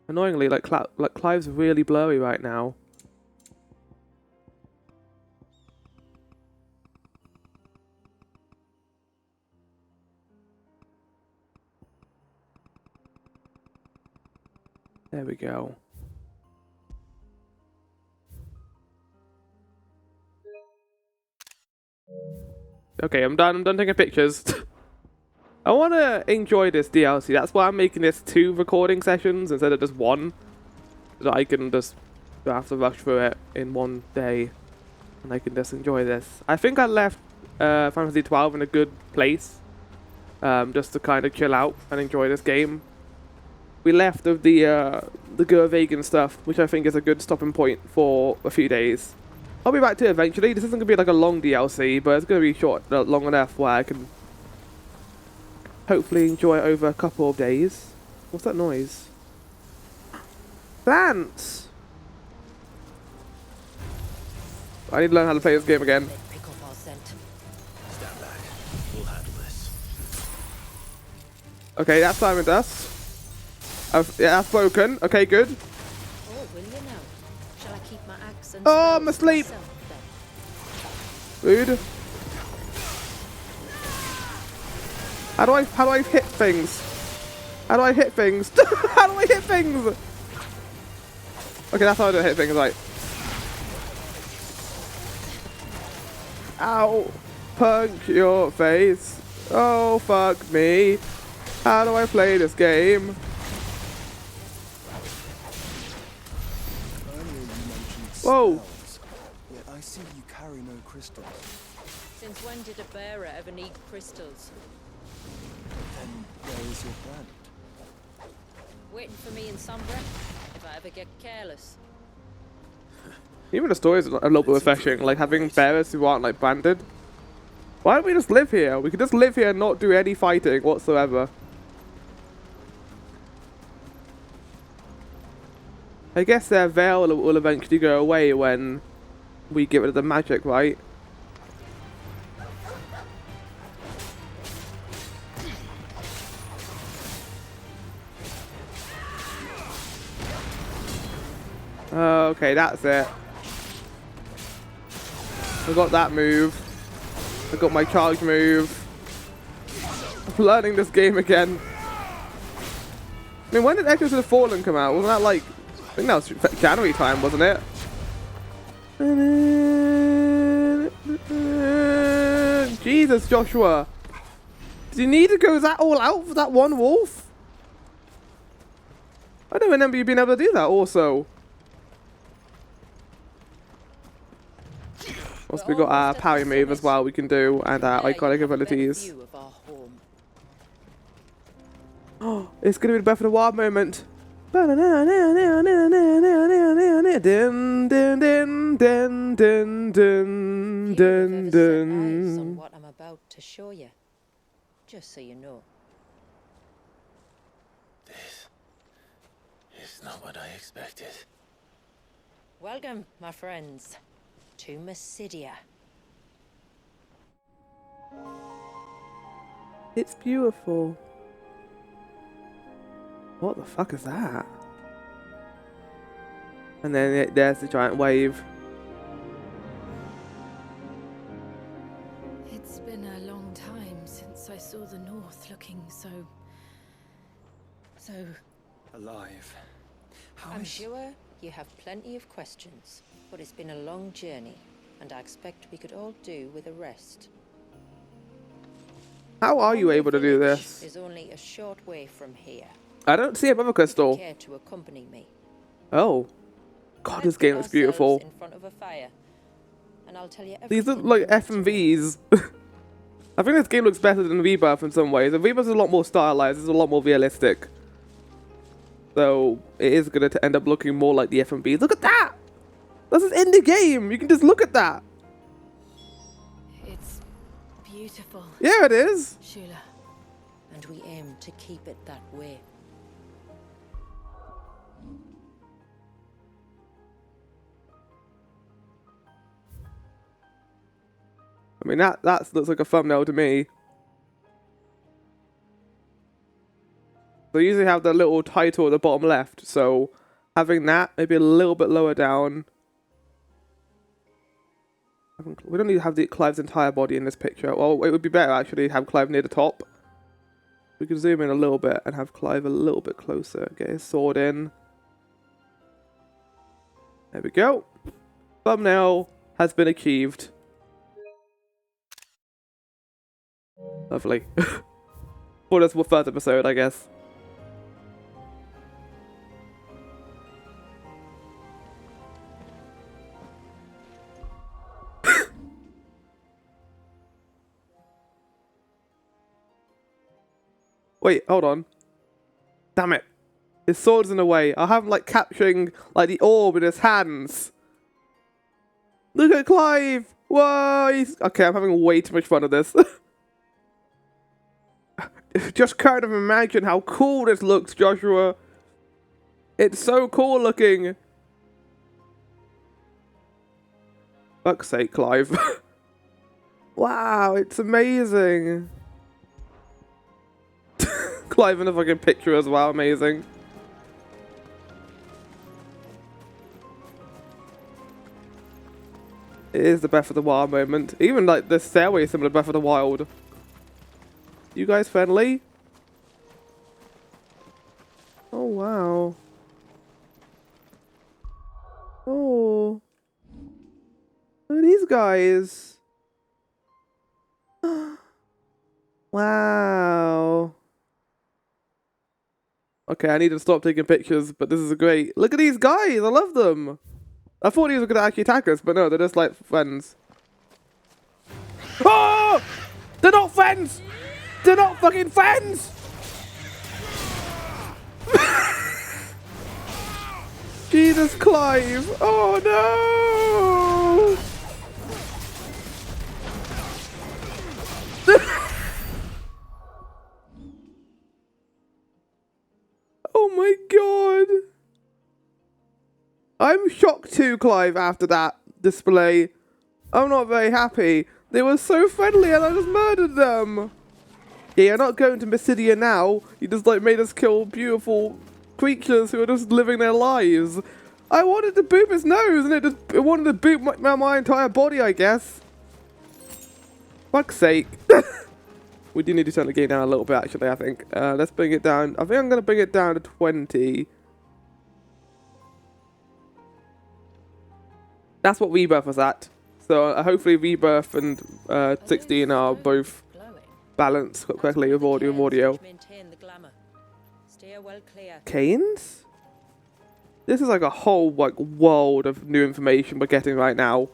Annoyingly, like Clive's really blurry right now. There we go. Okay, I'm done. I'm done taking pictures. I want to enjoy this DLC. That's why I'm making this 2 recording sessions instead of just 1. So that I can just don't have to rush through it in one day. And I can just enjoy this. I think I left Fantasy 12 in a good place. Just to kind of chill out and enjoy this game. We left of the Gurvagan stuff, which I think is a good stopping point for a few days. I'll be back to it eventually. This isn't going to be like a long DLC, but it's going to be short, long enough where I can hopefully enjoy it over a couple of days. What's that noise? Plants! I need to learn how to play this game again. Stand back. We'll handle this. Okay, that's Simon Dust. Yeah, that's broken. Okay, good. Oh, will you now? Shall I keep my axe and Oh, I'm asleep. Rude. How do I hit things? How do I hit things? How do I hit things? Okay, that's how I do hit things, right. Ow. Punch your face. Oh, fuck me. How do I play this game? Whoa. Yet I see you carry no crystals. Since when did a bearer ever need crystals? Then where is your brand? Waiting for me in Sombra, if I ever get careless. Even the story is a little bit refreshing, like having bearers who aren't like branded. Why don't we just live here? We could just live here and not do any fighting whatsoever. I guess their veil will eventually go away when we get rid of the magic, right? Okay, that's it. I got that move. I got my charge move. I'm learning this game again. I mean, when did Echoes of the Fallen come out? Wasn't that like... I think that was January time, wasn't it? Jesus, Joshua. Do you need to go that all out for that one wolf? I don't remember you being able to do that also. Also, we got our parry move as well we can do, and our iconic abilities. Oh, it's gonna be the Breath of the Wild moment. On what I'm about to show you, just so you know. This is not what I expected. Welcome, my friends, to Mysidia. It's beautiful. What the fuck is that? And then there's the giant wave. It's been a long time since I saw the North looking so Alive. I'm sure you have plenty of questions, but it's been a long journey, and I expect we could all do with a rest. How are you able to do this? Is only a short way from here. I don't see another crystal. Care to accompany me? Oh. God, Let's this game get looks beautiful. ourselves in front of a fire, and I'll tell you These are everything like you need to know. FMVs. I think this game looks better than Rebirth in some ways. The Rebirth is a lot more stylized, it's a lot more realistic. So it is going to end up looking more like the FMVs. Look at that! This is in the game! You can just look at that! It's beautiful, Yeah, it is! Shula. And we aim to keep it that way. I mean, that looks like a thumbnail to me. They usually have the little title at the bottom left, so having that maybe a little bit lower down. We don't need to have Clive's entire body in this picture. Well, it would be better actually to have Clive near the top. We can zoom in a little bit and have Clive a little bit closer. Get his sword in. There we go. Thumbnail has been achieved. Lovely. For this first episode, I guess. Wait, hold on. Damn it. His sword's in the way. I have him like capturing like the orb in his hands. Look at Clive! Whoa! Okay, I'm having way too much fun with this. Just kind of imagine how cool this looks, Joshua. It's so cool looking. Fuck's sake, Clive. Wow, it's amazing. Clive in a fucking picture as well, amazing. It is the Breath of the Wild moment. Even like the stairway is similar to Breath of the Wild. You guys friendly? Oh wow. Oh. Look at these guys. Wow. Okay, I need to stop taking pictures, but this is great. Look at these guys, I love them. I thought these were gonna actually attack us, but no, they're just like friends. Oh! They're not friends! They're not fucking friends! Jesus, Clive! Oh no! Oh my god! I'm shocked too, Clive, after that display. I'm not very happy. They were so friendly and I just murdered them. Yeah, you're not going to Mysidia now. You just like made us kill beautiful creatures who are just living their lives. I wanted to boop his nose and it wanted to boop my entire body, I guess. Fuck's sake. We do need to turn the game down a little bit, actually, I think. Let's bring it down. I think I'm going to bring it down to 20. That's what Rebirth was at. So hopefully Rebirth and 16 are both balanced correctly with audio. Canes? This is like a whole like world of new information we're getting right now.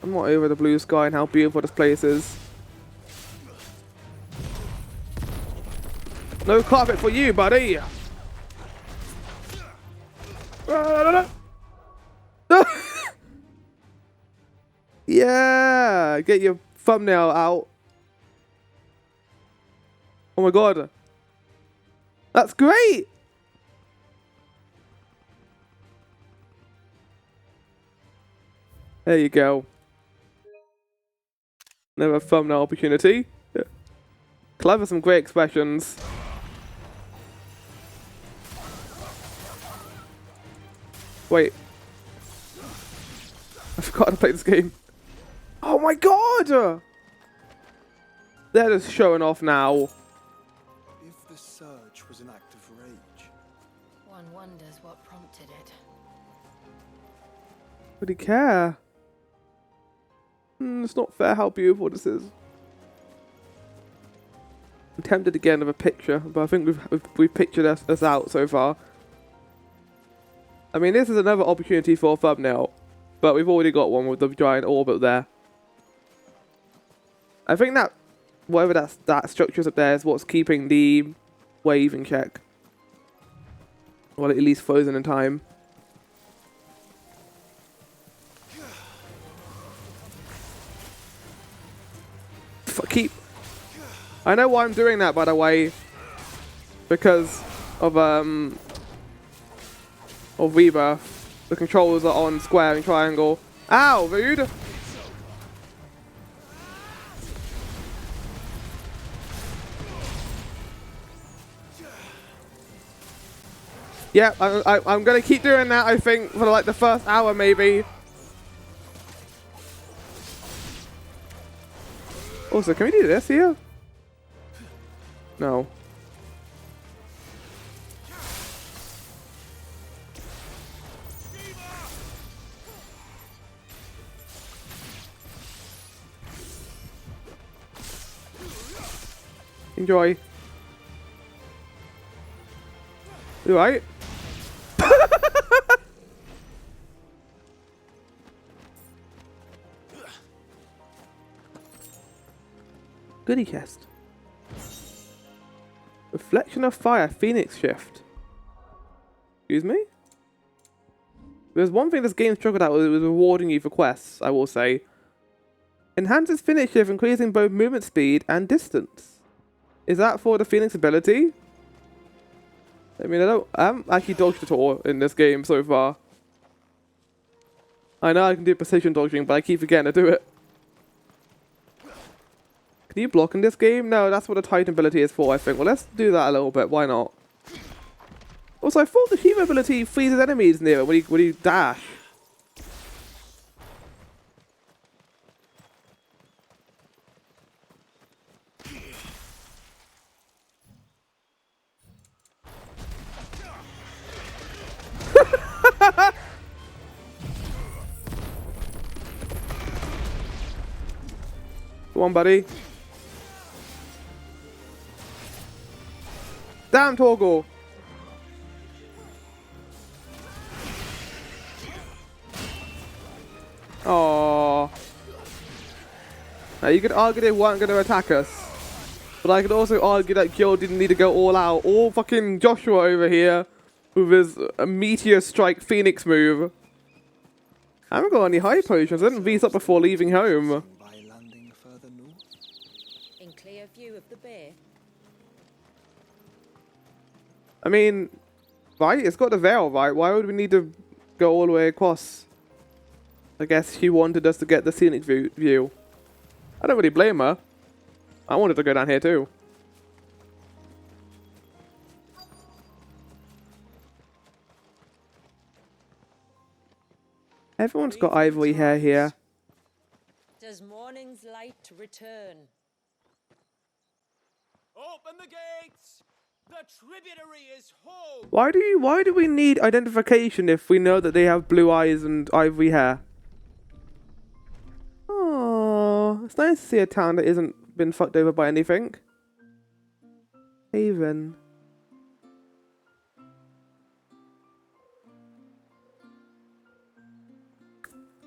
I'm not over the blue sky and how beautiful this place is. No carpet for you, buddy! Yeah! Get your thumbnail out. Oh my god. That's great! There you go. Another thumbnail opportunity. Clever, some great expressions. Wait. I forgot to play this game. Oh my god! They're just showing off now. If the surge was an act of rage. One wonders what prompted it. Would he care? It's not fair how beautiful this is. I'm tempted to get another picture, but I think we've pictured us out so far. I mean, this is another opportunity for a thumbnail, but we've already got one with the giant orbit there. I think that whatever that structure's up there is what's keeping the wave in check. Well, at least frozen in time. I know why I'm doing that, by the way, because of Rebirth. The controls are on square and triangle. Ow, rude! Yeah, I'm gonna keep doing that, I think, for like the first hour maybe. Also, can we do this here? No. Enjoy. You right? Goodie chest. Reflection of Fire, Phoenix Shift. Excuse me? There's one thing this game struggled at was rewarding you for quests, I will say. Enhances Phoenix Shift, increasing both movement speed and distance. Is that for the Phoenix ability? I mean, I haven't actually dodged at all in this game so far. I know I can do precision dodging, but I keep forgetting to do it. Can you block in this game? No, that's what the Titan ability is for, I think. Well, let's do that a little bit. Why not? Also, I thought the Shiva ability freezes enemies near it when you dash. Come on, buddy. Damn, Torgal. Aww. Now, you could argue they weren't going to attack us. But I could also argue that Gil didn't need to go all out. All fucking Joshua over here with his Meteor Strike Phoenix move. I haven't got any high potions. I didn't V's up before leaving home. In clear view of the bear. I mean, right? It's got the veil, right? Why would we need to go all the way across? I guess she wanted us to get the scenic view. I don't really blame her. I wanted to go down here too. Everyone's got ivory hair here. Does morning's light return? Open the gates! The tributary is home! Why do we need identification if we know that they have blue eyes and ivory hair? Oh, it's nice to see a town that isn't been fucked over by anything. Haven.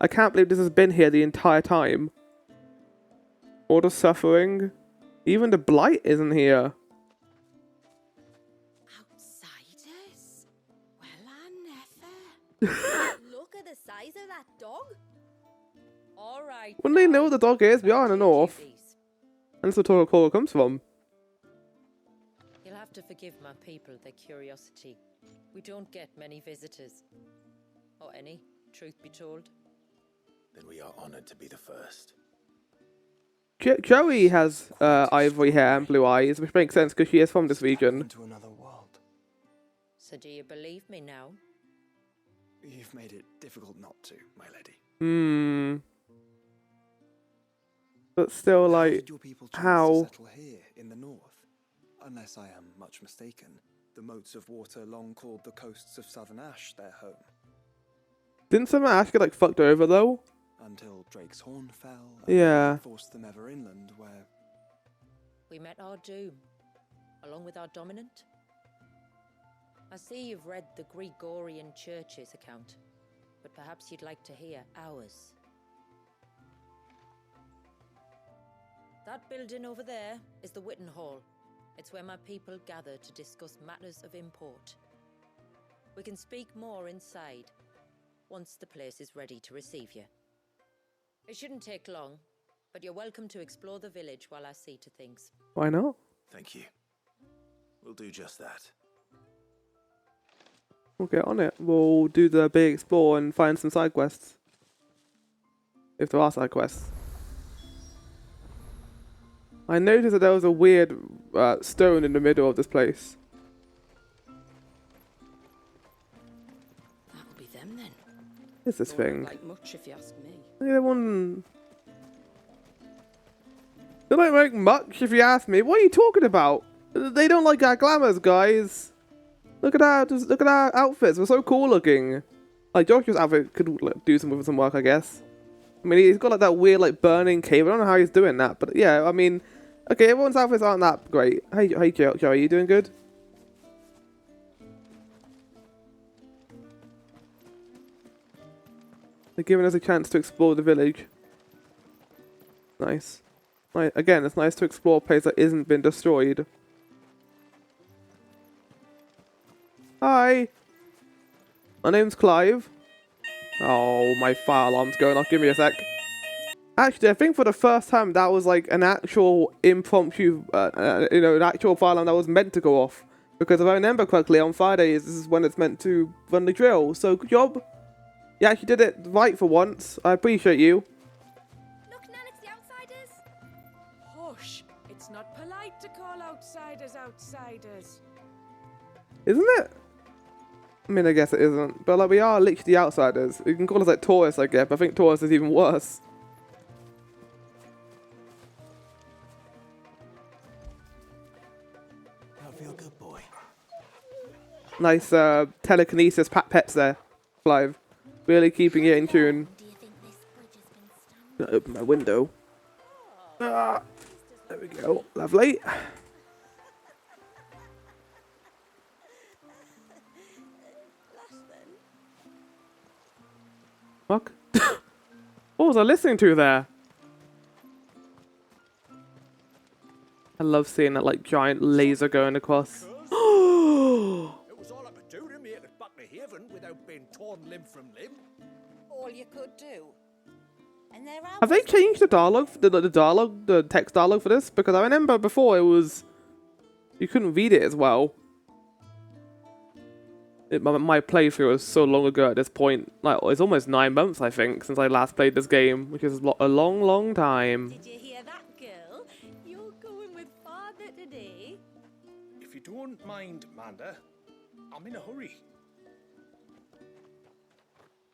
I can't believe this has been here the entire time. All the suffering. Even the blight isn't here. Outsiders? Well, I never. Look at the size of that dog. All right. Wouldn't they know what the dog is? We are in the north. And that's where Torgal comes from. You'll have to forgive my people their curiosity. We don't get many visitors. Or any, truth be told. Then we are honored to be the first. Joey has ivory hair and blue eyes, which makes sense because she is from this region. Into another world. So do you believe me now? You've made it difficult not to, my lady. But still, How like, did your people choose how? to settle here in the north? Unless I am much mistaken, the moats of water long called the coasts of Southern Ash their home. Didn't Southern Ash get like fucked over though? Until Drake's Horn fell and Yeah. forced them ever inland, where We met our doom. along with our dominant? I see you've read the Gregorian Church's account, but perhaps you'd like to hear ours. That building over there is the Witten Hall. It's where my people gather to discuss matters of import. We can speak more inside, once the place is ready to receive you. It shouldn't take long, but you're welcome to explore the village while I see to things. Why not? Thank you. We'll do just that. We'll get on it. We'll do the big explore and find some side quests. If there are side quests. I noticed that there was a weird stone in the middle of this place. That'll be them then. What's this Don't thing? look like much if you ask me. Look at that one. They don't make much if you ask me. What are you talking about? They don't like our glamours, guys. Look at our outfits. We're so cool looking. Like Joshua's outfit could like, do some work, I guess. I mean, he's got like that weird like burning cave. I don't know how he's doing that, but yeah, I mean, okay, everyone's outfits aren't that great. Hey, Joe, are you doing good? They're giving us a chance to explore the village. Nice. Again, it's nice to explore a place that isn't been destroyed. Hi. My name's Clive. Oh, my fire alarm's going off. Give me a sec. Actually, I think for the first time that was like an actual impromptu, an actual fire alarm that was meant to go off. Because if I remember correctly, on Fridays, this is when it's meant to run the drill. So, good job. You actually did it right for once. I appreciate you. Look, Nan, it's the outsiders. Hush! It's not polite to call outsiders outsiders. Isn't it? I mean, I guess it isn't. But like, we are literally outsiders. You can call us like tourists, I guess. But I think tourists is even worse. I feel good, boy. Nice telekinesis pets there, Clive. Really keeping it in tune. Gonna open my window. There we go. Lovely. Fuck. What was I listening to there? I love seeing that like giant laser going across. It was all I could do to make it back to Haven without being torn limb from limb. All you could do. And there are Have they changed the dialogue, the text dialogue for this? Because I remember before it was, you couldn't read it as well. My playthrough was so long ago at this point. Like, it's almost 9 months, I think, since I last played this game, which is a long, long time. Did you hear that, girl? You're going with father today. If you don't mind, Manda, I'm in a hurry.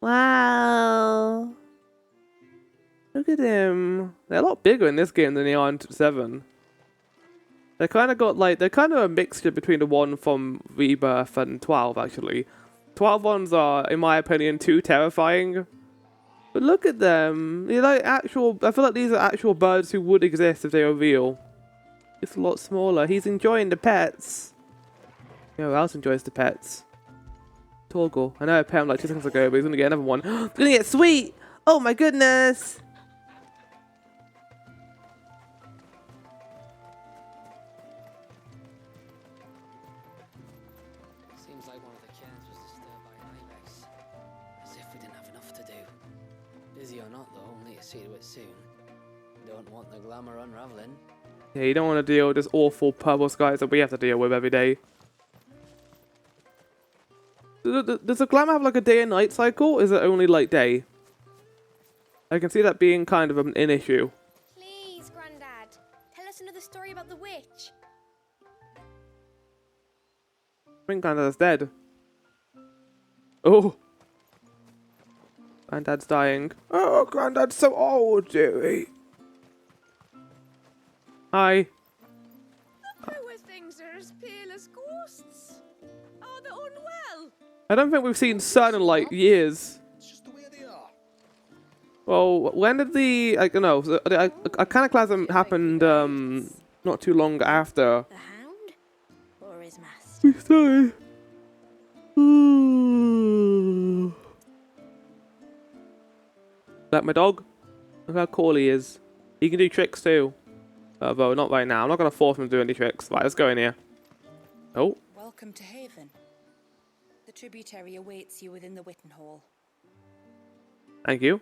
Wow. Look at him. They're a lot bigger in this game than they are in 7. They kind of got like, they're kind of a mixture between the one from Rebirth and 12 actually. 12 ones are, in my opinion, too terrifying. But look at them. They're like actual, I feel like these are actual birds who would exist if they were real. It's a lot smaller. He's enjoying the pets. You know who else enjoys the pets? Torgal. I know I pet him like 2 seconds ago, but he's gonna get another one. He's gonna get sweet! Oh my goodness! Seems like one of the cairns was disturbed by an ibex. As if we didn't have enough to do. Busy or not, though, we'll need to see to it soon. Don't want the glamour unraveling. Yeah, you don't want to deal with this awful purple skies that we have to deal with every day. Does the glamour have like a day and night cycle? Or is it only like day? I can see that being kind of an issue. Please, Grandad, tell us another story about the witch. I think Granddad's dead. Oh. Granddad's dying. Oh, Granddad's so old, Dewey. Hi. The poor things are as pale as ghosts. Are they unwell? I don't think we've seen Sun in like years. It's just the way they are. Well, when did the no, Iconoclasm happened not too long after. The hound? Sorry. Like my dog? Look how cool he is. He can do tricks too. Although not right now. I'm not gonna force him to do any tricks. Right, let's go in here. Oh. Welcome to Haven. The tributary awaits you within the Witten Hall. Thank you.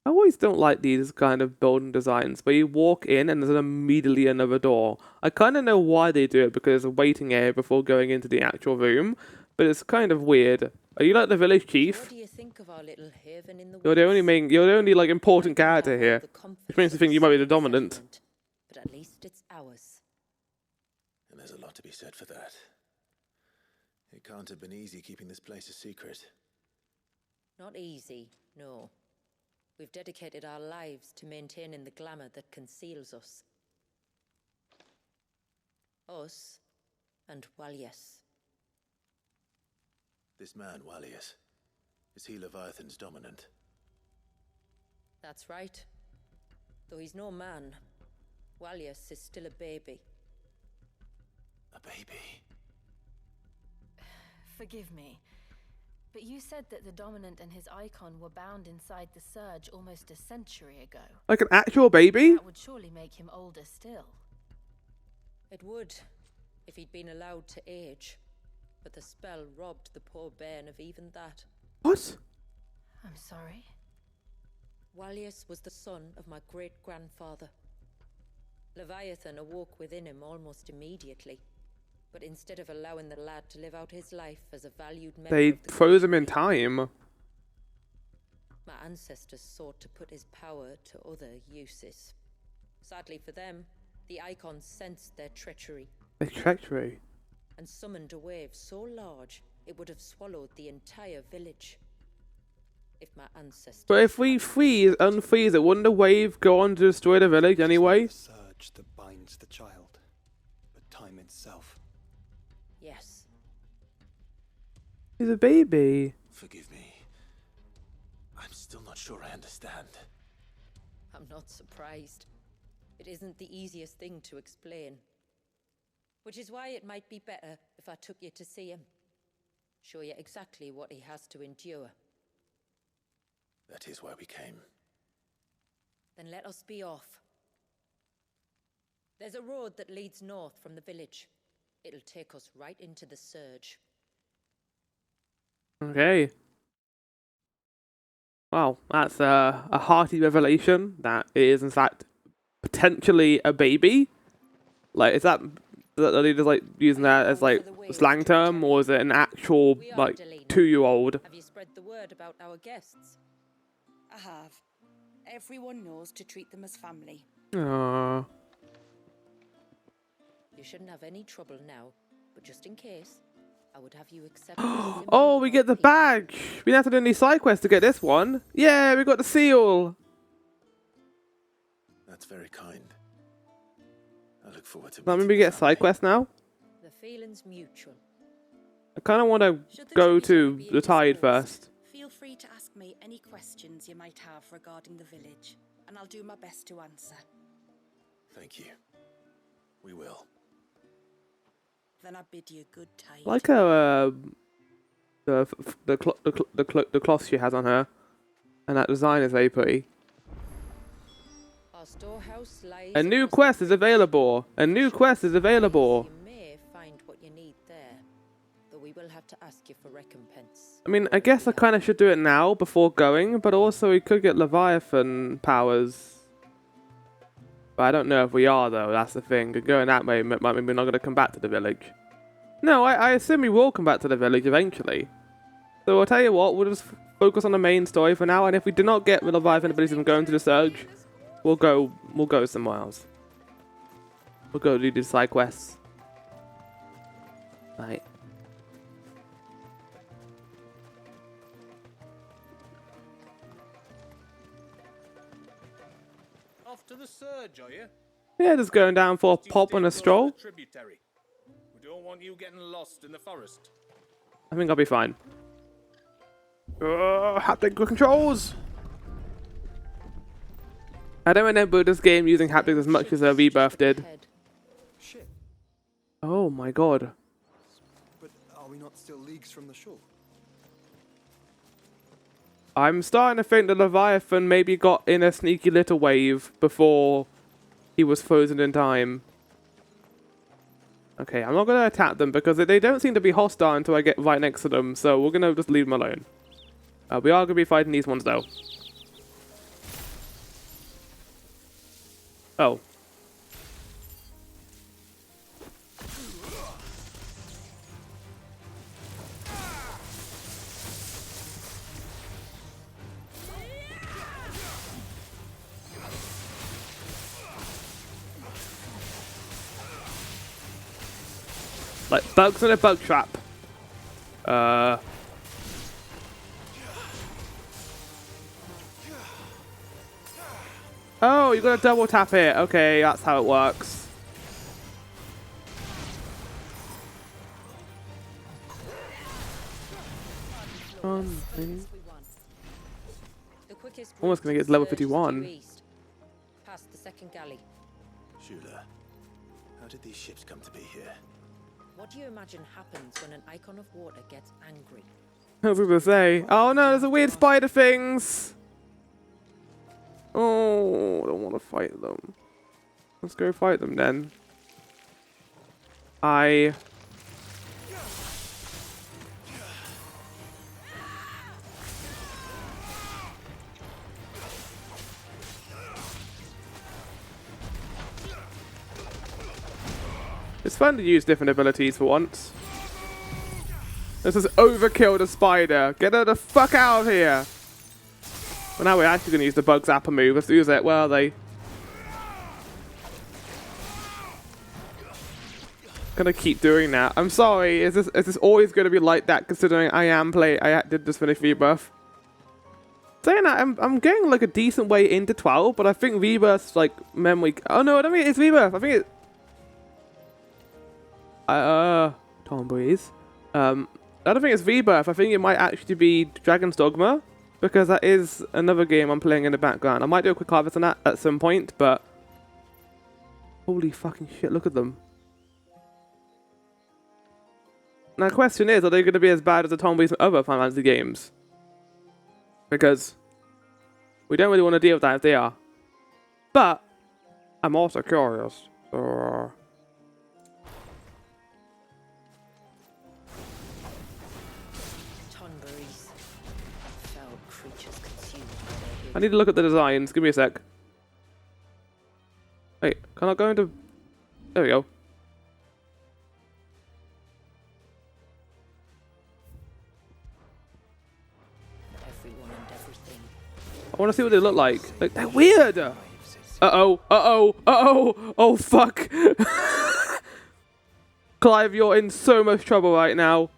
I always don't like these kind of building designs where you walk in and there's immediately another door. I kind of know why they do it because there's a waiting area before going into the actual room, but it's kind of weird. Are you like the village chief? What do you think of our little haven in the You're the woods? only like important character here, which makes me think you might be the dominant. But at least it's ours. And there's a lot to be said for that. It can't have been easy keeping this place a secret. Not easy, no. We've dedicated our lives to maintaining the glamour that conceals us. Us and Walyes. This man, Walyes, is he Leviathan's dominant? That's right. Though he's no man, Walyes is still a baby. A baby? Forgive me, but you said that the Dominant and his icon were bound inside the Surge almost a century ago. Like an actual baby? That would surely make him older still. It would, if he'd been allowed to age. But the spell robbed the poor bairn of even that. What? I'm sorry. Walyes was the son of my great-grandfather. Leviathan awoke within him almost immediately. But instead of allowing the lad to live out his life as a valued member They of the froze him in time. my ancestors sought to put his power to other uses. Sadly for them, the icon sensed their treachery. The treachery? And summoned a wave so large it would have swallowed the entire village. If my ancestors... But if we unfreeze it, wouldn't the wave go on to destroy the village anyway? The surge that binds the child, but time itself. Yes. He's a baby. Forgive me. I'm still not sure I understand. I'm not surprised. It isn't the easiest thing to explain. Which is why it might be better if I took you to see him. Show you exactly what he has to endure. That is why we came. Then let us be off. There's a road that leads north from the village. It'll take us right into the Surge. Okay. Wow, that's a hearty revelation that it is in fact potentially a baby. Like, are they just like using that as like a slang term, or is it an actual like 2-year-old? Have you spread the word about our guests? I have. Everyone knows to treat them as family. Aww. You shouldn't have any trouble now, but just in case, I would have you accept. Oh, we get the badge. We didn't have to do any side quests to get this one. Yeah, we got the seal. That's very kind. I look forward to. That means we get side quests now. The feeling's mutual. I kind of want to go to the Tide first. Feel free to ask me any questions you might have regarding the village, and I'll do my best to answer. Thank you. We will. Then I bid you good tide. I like her, the cloth she has on her, and that design is very pretty. Our storehouse lies A new quest is available. A new quest is available. You may find what you need there, though we will have to ask you for recompense. I mean, I guess I kind of should do it now before going, but also we could get Leviathan powers. But I don't know if we are, though. That's the thing. Going that way might mean we're not going to come back to the village. No, I assume we will come back to the village eventually. So I'll tell you what, we'll just focus on the main story for now, and if we do not get Leviathan abilities from going to the Surge, we'll go somewhere else. We'll go do the side quests. Right. Off to the Surge, are you? Yeah, just going down for a pop and a stroll. Tributary. We don't want you getting lost in the forest. I think I'll be fine. Haptic controls! I don't remember this game using haptics as much as Rebirth did. Ship. Oh my god. But are we not still leagues from the shore? I'm starting to think the Leviathan maybe got in a sneaky little wave before he was frozen in time. Okay, I'm not going to attack them because they don't seem to be hostile until I get right next to them, so we're going to just leave them alone. We are going to be fighting these ones though. Oh. Like bugs in a bug trap. Oh, you got to double tap it. Okay, that's how it works. Almost gonna get level 51. Past the second galley. Shula, how did these ships come to be here? What do you imagine happens when an icon of water gets angry? People say, oh no, there's a weird spider things. Oh, I don't want to fight them. Let's go fight them then. It's fun to use different abilities for once. This is overkill the spider. Get her the fuck out of here. Well, now we're actually going to use the bug zapper move. Let's use it. Where are they? Gonna keep doing that. I'm sorry. Is this always going to be like that? Considering I did just finish Rebirth. Saying that, I'm getting like a decent way into 12, but I think Rebirth's like memory. Oh no, I don't think it's Rebirth. I think it. Tomboys. I don't think it's Rebirth. I think it might actually be Dragon's Dogma, because that is another game I'm playing in the background. I might do a quick harvest on that at some point, but holy fucking shit, look at them. Now the question is, are they going to be as bad as the Tomboys and other Final Fantasy games? Because we don't really want to deal with that if they are. But I'm also curious. I need to look at the designs. Give me a sec. Wait, can I go into... There we go. Everyone and everything. I want to see what they look like. Like, they're weird! Uh-oh, uh-oh, uh-oh! Oh, fuck! Clive, you're in so much trouble right now.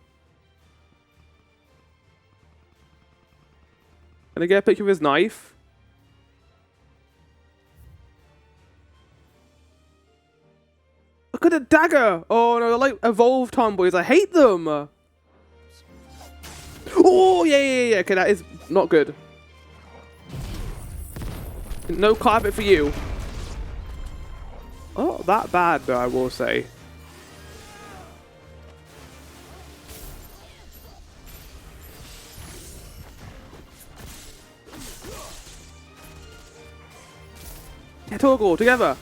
Can I get a picture of his knife? Look at the dagger! Oh no, they're like evolved tomboys. I hate them! Oh, yeah. Okay, that is not good. No carpet for you. Oh, that bad though, I will say. Yeah, toggle together.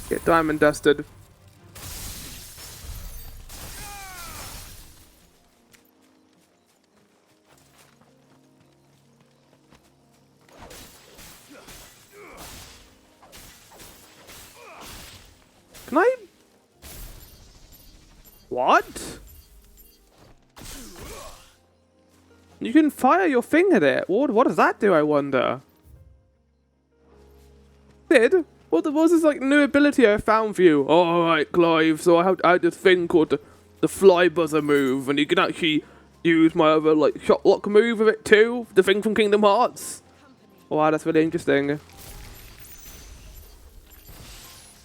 Get diamond dusted. Can I? What? You can fire your thing at it. What does that do, I wonder? Sid? What was this like new ability I found for you? Oh, alright, Clive, so I had this thing called the fly buzzer move, and you can actually use my other like shot lock move with it too, the thing from Kingdom Hearts. Wow, that's really interesting.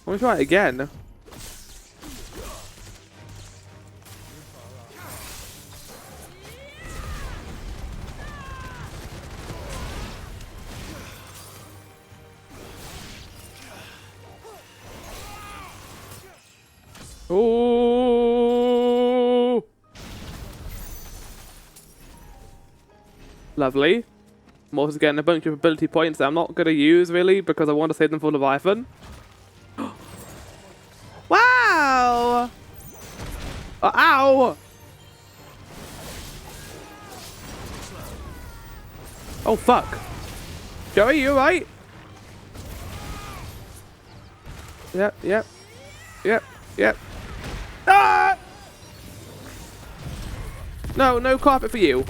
Let me try it again. Oh! Lovely. I'm also getting a bunch of ability points that I'm not going to use, really, because I want to save them for Leviathan. Wow! Ow! Oh, fuck. Joey, you alright? Yep, yep. Yep, yep. Ah! No, no carpet for you.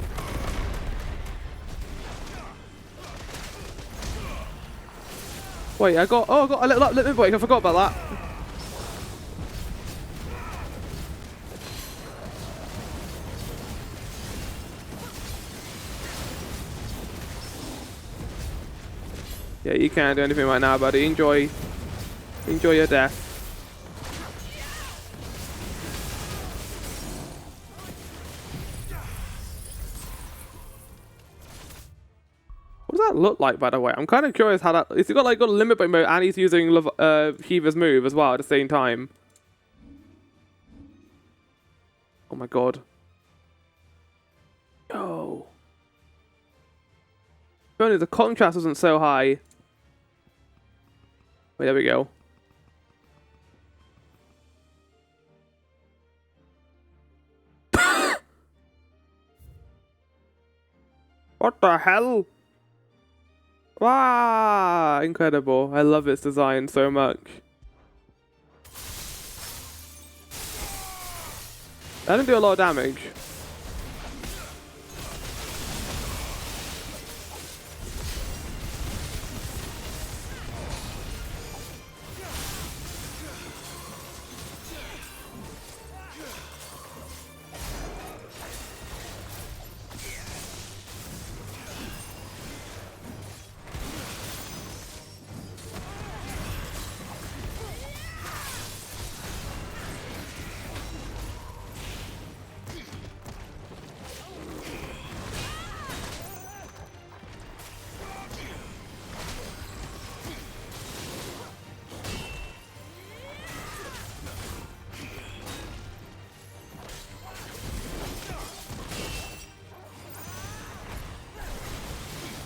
Wait, I got a little break. I forgot about that. Yeah, you can't do anything right now, buddy. Enjoy your death. What does that look like, by the way? I'm kind of curious how that... He's got a limit break mode and he's using Shiva's move as well at the same time. Oh my god. Oh. If only the contrast wasn't so high. Wait, there we go. What the hell? Wow, incredible. I love its design so much. That didn't do a lot of damage.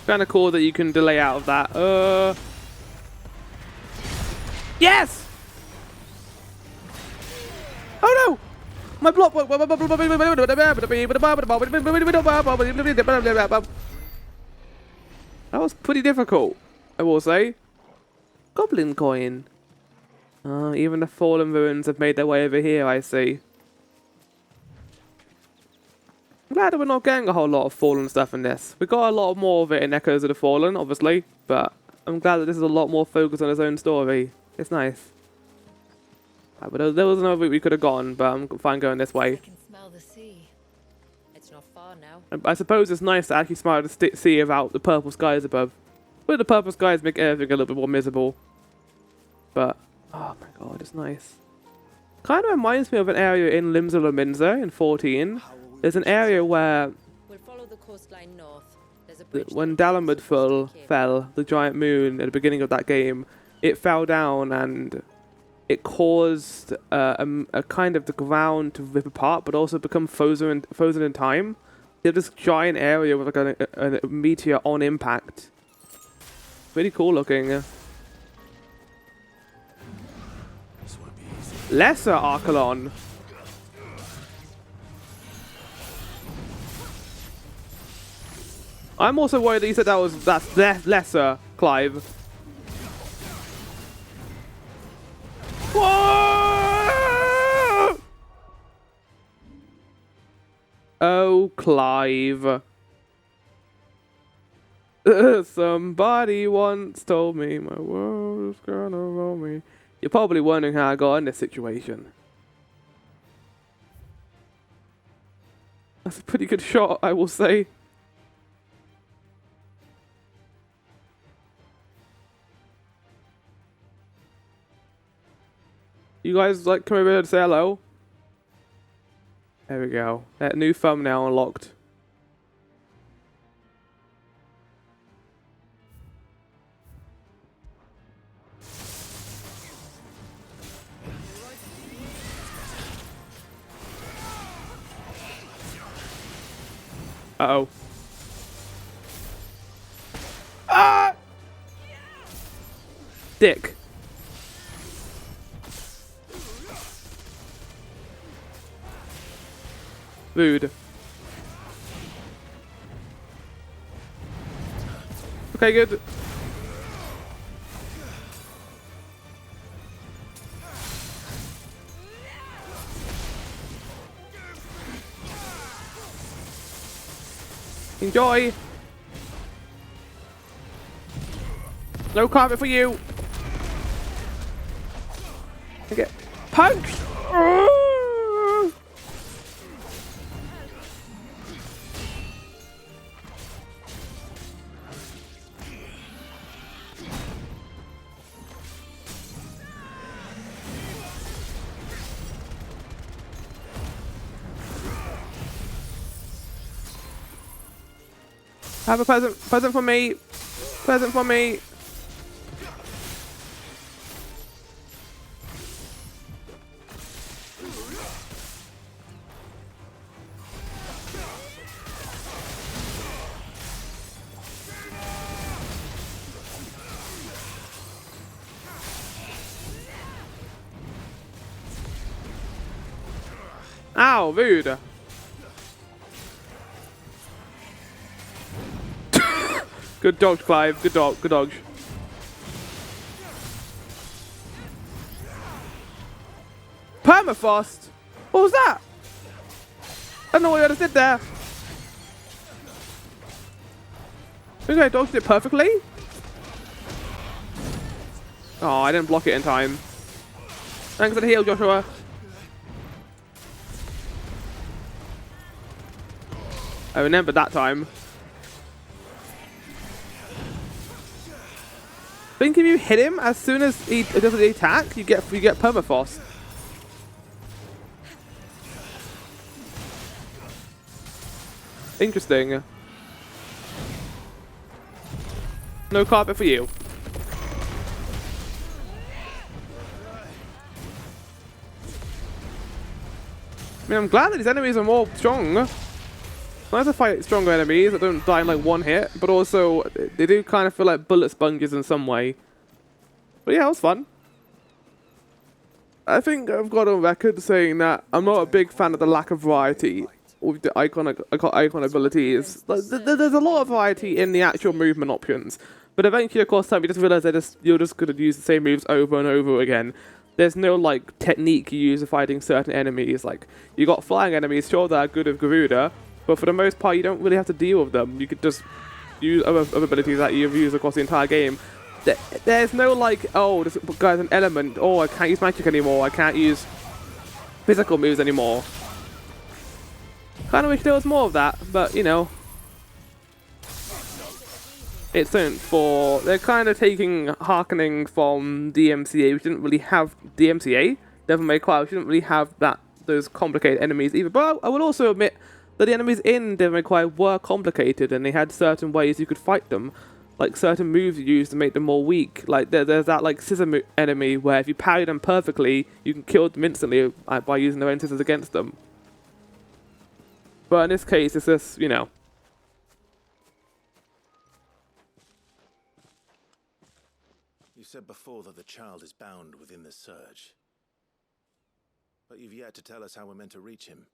Kind of cool that you can delay out of that. Yes! Oh no! My block. That was pretty difficult, I will say. Goblin coin. Even the fallen ruins have made their way over here, I see. I'm glad that we're not getting a whole lot of Fallen stuff in this. We got a lot more of it in Echoes of the Fallen, obviously, but I'm glad that this is a lot more focused on its own story. It's nice. But there was another route we could have gone, but I'm fine going this way. I can smell the sea. It's not far now. I suppose it's nice to actually smell the sea without the purple skies above. But the purple skies make everything a little bit more miserable. But, oh my god, it's nice. Kind of reminds me of an area in Limsa Lominsa in 14. There's an area where, We'll follow the coastline north. There's a when Dalamud fell, the giant moon at the beginning of that game, it fell down and it caused a kind of the ground to rip apart, but also become frozen in time. There's this giant area with like a meteor on impact. Really cool looking. Lesser Archelon. I'm also worried that you said that's lesser, Clive. Whoa! Oh, Clive. Somebody once told me my world is gonna roll me. You're probably wondering how I got in this situation. That's a pretty good shot, I will say. You guys like come over here to say hello? There we go. That new thumbnail unlocked. Uh-oh. Ah! Dick. Rude. Okay, good. Enjoy. No carpet for you. Okay. Punch. Have a present. Present for me. Present for me. Ow, rude. Good dodge, Clive. Good dodge. Good dodge. Permafrost? What was that? I don't know what I just did there. I think I dodged it perfectly. Oh, I didn't block it in time. Thanks for the heal, Joshua. I remember that time. I think if you hit him as soon as he does the attack, you get permafrost. Interesting. No carpet for you. I mean, I'm glad that these enemies are more strong. It's nice to fight stronger enemies that don't die in like one hit, but also they do kind of feel like bullet sponges in some way. But yeah, it was fun. I think I've got on record saying that I'm not a big fan of the lack of variety with the icon abilities. There's a lot of variety in the actual movement options, but eventually, of course, you just realize you're just going to use the same moves over and over again. There's no like technique you use for fighting certain enemies. Like you got flying enemies, sure they're good with Garuda, but for the most part, you don't really have to deal with them. You could just use other abilities that you've used across the entire game. There's no like, oh, this guy's an element. Oh, I can't use magic anymore. I can't use physical moves anymore. Kind of wish there was more of that, but you know, it's something for. They're kind of harkening from DMCA, which didn't really have DMCA. Devil May Cry, which didn't really have those complicated enemies either. But I will also admit that the enemies in Devil May Cry were complicated, and they had certain ways you could fight them. Like certain moves you use to make them more weak. Like there's that like scissor enemy where if you parry them perfectly, you can kill them instantly by using their own scissors against them. But in this case, it's just, you know. You said before that the child is bound within the surge. But you've yet to tell us how we're meant to reach him.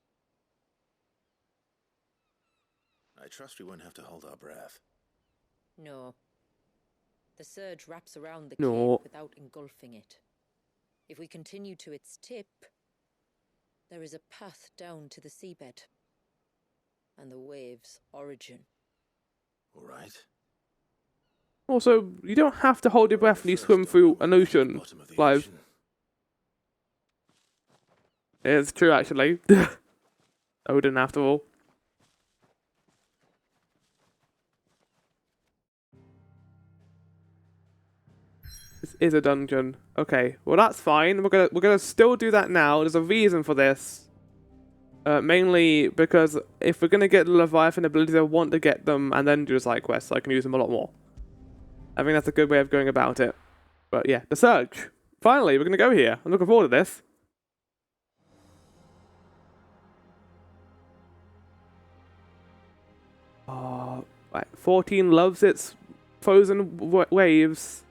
I trust we won't have to hold our breath. No. The surge wraps around the No. cave without engulfing it. If we continue to its tip, there is a path down to the seabed. And the wave's origin. All right. Also, you don't have to hold your breath when you swim through an ocean, Clive. It's true, actually. Odin, after all. This is a dungeon. Okay, well that's fine. We're gonna still do that now. There's a reason for this. Mainly because if we're gonna get the Leviathan abilities, I want to get them and then do the side quests so I can use them a lot more. I think that's a good way of going about it. But yeah, the Surge. Finally, we're gonna go here. I'm looking forward to this. 14 loves its frozen waves.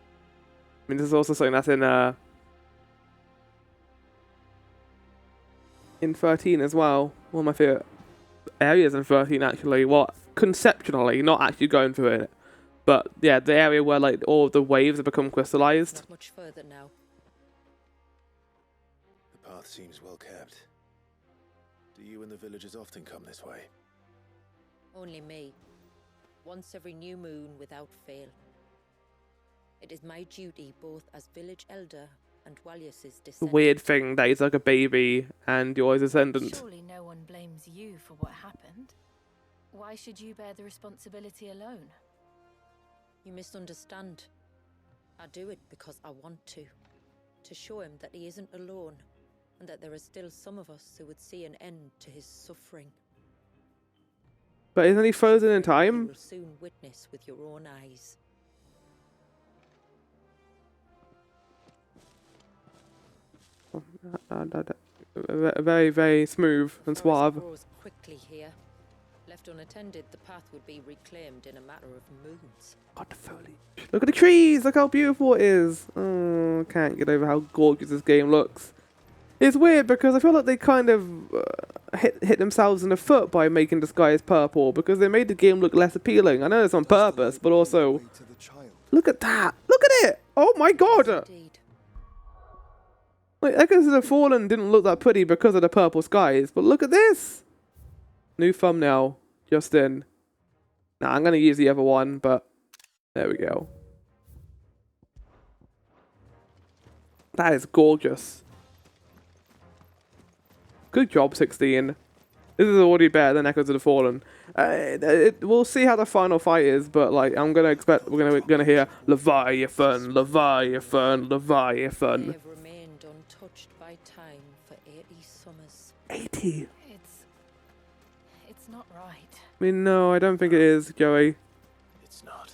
I mean, this is also something that's in 13 as well. One of my favorite areas in 13, actually. Well, conceptually, not actually going through it. But yeah, the area where like all of the waves have become crystallized. Not much further now. The path seems well kept. Do you and the villagers often come this way? Only me. Once every new moon without fail. It is my duty both as village elder and Walius's The descendant. weird thing that he's like a baby and you're his descendant. Surely no one blames you for what happened. Why should you bear the responsibility alone? You misunderstand. I do it because I want to. To show him that he isn't alone, and that there are still some of us who would see an end to his suffering. But isn't he frozen in You time? will soon witness with your own eyes. Very, very smooth and suave. Grows quickly here. Left unattended, the path would be reclaimed in a matter of moons. God, the foliage. Look at the trees! Look how beautiful it is! Oh, can't get over how gorgeous this game looks. It's weird because I feel like they kind of hit themselves in the foot by making the skies purple because they made the game look less appealing. I know it's on purpose, but also... Look at that! Look at it! Oh my god! Like, Echoes of the Fallen didn't look that pretty because of the purple skies, but look at this! New thumbnail, just in. Nah, I'm gonna use the other one, but there we go. That is gorgeous. Good job, 16. This is already better than Echoes of the Fallen. We'll see how the final fight is, but like I'm gonna expect we're gonna hear Leviathan, Leviathan, Leviathan. They have remained untouched by time for 80 summers. 80. It's not right. I mean, no, I don't think it is, Joey. It's not.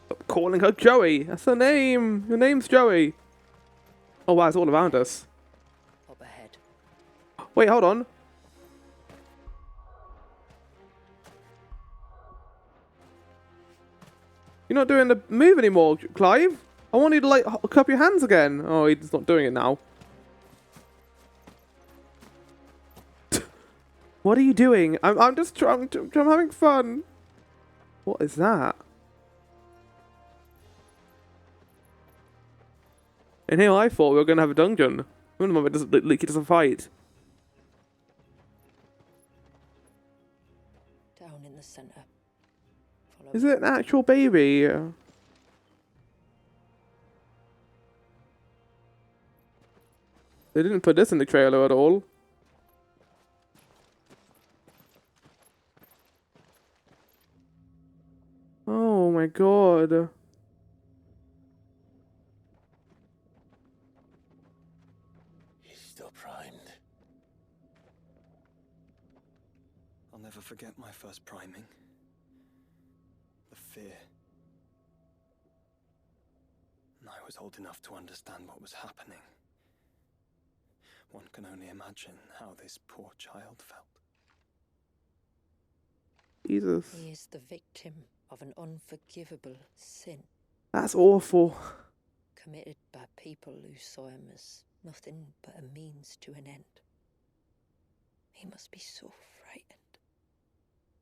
Stop calling her Joey. That's her name. Your name's Joey. Oh wow, it's all around us. Up ahead. Wait, hold on. You're not doing the move anymore, Clive. I want you to like cup your hands again. Oh, he's not doing it now. What are you doing? I'm just I'm having fun. What is that? And here I thought we were gonna have a dungeon. It doesn't look like it doesn't fight. Down in the center. Is it an actual baby? They didn't put this in the trailer at all. Oh my god. He's still primed. I'll never forget my first priming. The fear. And I was old enough to understand what was happening. One can only imagine how this poor child felt. Jesus. He is the victim of an unforgivable sin. That's awful. Committed by people who saw him as nothing but a means to an end. He must be so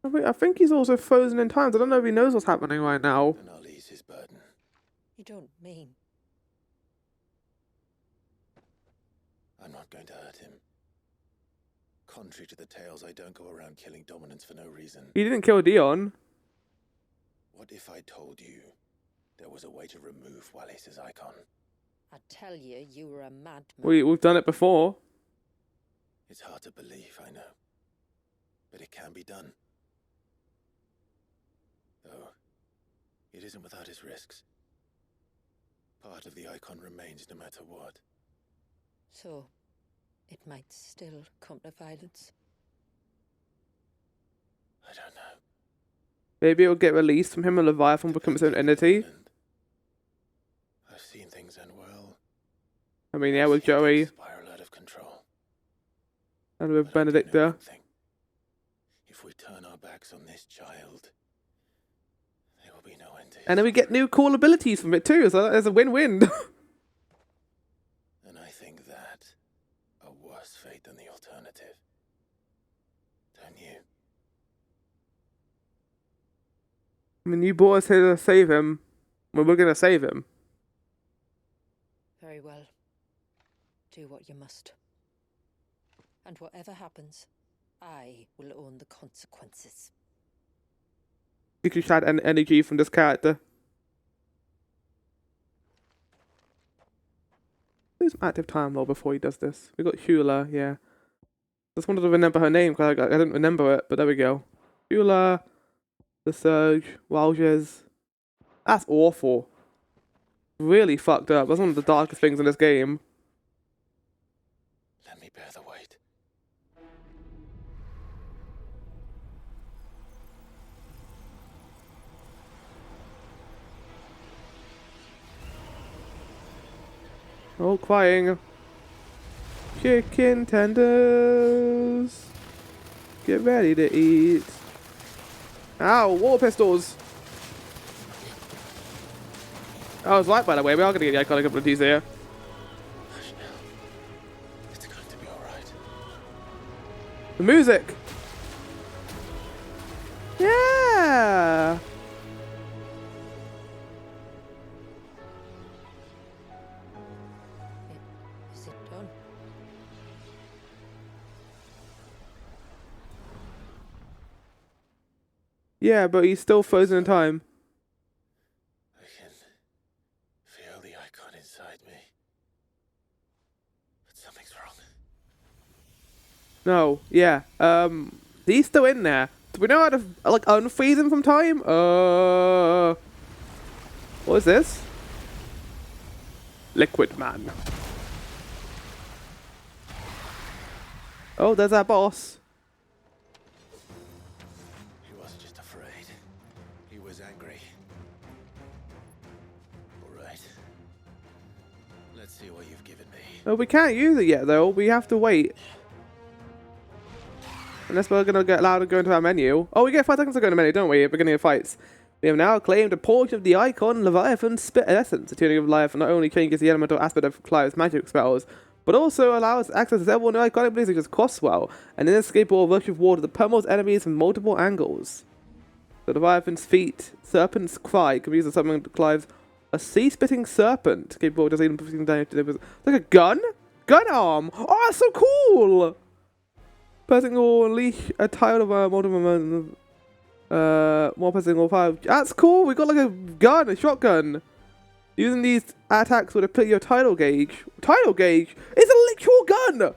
frightened. I think he's also frozen in time. I don't know if he knows what's happening right now. And I'll ease his burden. You don't mean... I'm not going to hurt him. Contrary to the tales, I don't go around killing dominants for no reason. He didn't kill Dion. What if I told you there was a way to remove Walis's icon? I tell you, you were a madman. We've done it before. It's hard to believe, I know. But it can be done. Though, it isn't without its risks. Part of the icon remains no matter what. So, it might still come to violence. I don't know. Maybe it'll get released from him and Leviathan become its own entity. I've seen things end well. I mean, yeah, with Joey. Spiral out of control. And with Benedicta. If If we turn our backs on this child, there will be no end to his And then we get new cool abilities from it too, so there's a win-win. And I think that a worse fate than the alternative. Don't you? I mean, you brought us here to save him. Well, we're gonna save him. Very well. Do what you must. And whatever happens, I will own the consequences. You can add an energy from this character. There's some active time though before he does this. We got Hula, yeah. Just wanted to remember her name because I didn't remember it, but there we go. Hula, the Surge, Walges. That's awful. Really fucked up. That's one of the darkest things in this game. Let me bear the weight. Oh, crying. Chicken tenders. Get ready to eat. Ow, water pistols. I was right, by the way. We are going to get the iconic abilities here. It's going to be alright. The music. Yeah. Is it done? Yeah, but he's still frozen in time. I can feel the icon inside me. But something's wrong. No, yeah. He's still in there. Do we know how to like unfreeze him from time? What is this? Liquid Man. Oh, there's our boss. He wasn't just afraid. He was angry. Alright. Let's see what you've given me. Oh, we can't use it yet though. We have to wait. Unless we're gonna get allowed to go into our menu. Oh, we get 5 seconds to go in the menu, don't we? At the beginning of fights. We have now claimed a portion of the icon Leviathan's Spit Essence. The tuning of Leviathan not only changes the elemental aspect of Clive's magic spells, but also allows access to several new iconic abilities such as Crosswell, an inescapable rush of water that pummels enemies from multiple angles. The Leviathan's feet, Serpent's Cry, can be used as something to Clive's a sea-spitting serpent, capable of just even inflicting damage to the like a gun? Gun arm! Oh, that's so cool! Person will unleash a tile of multiple more person will fire. That's cool, we got like a gun, a shotgun. Using these attacks would deplete your tidal gauge. Tidal gauge? It's a literal gun!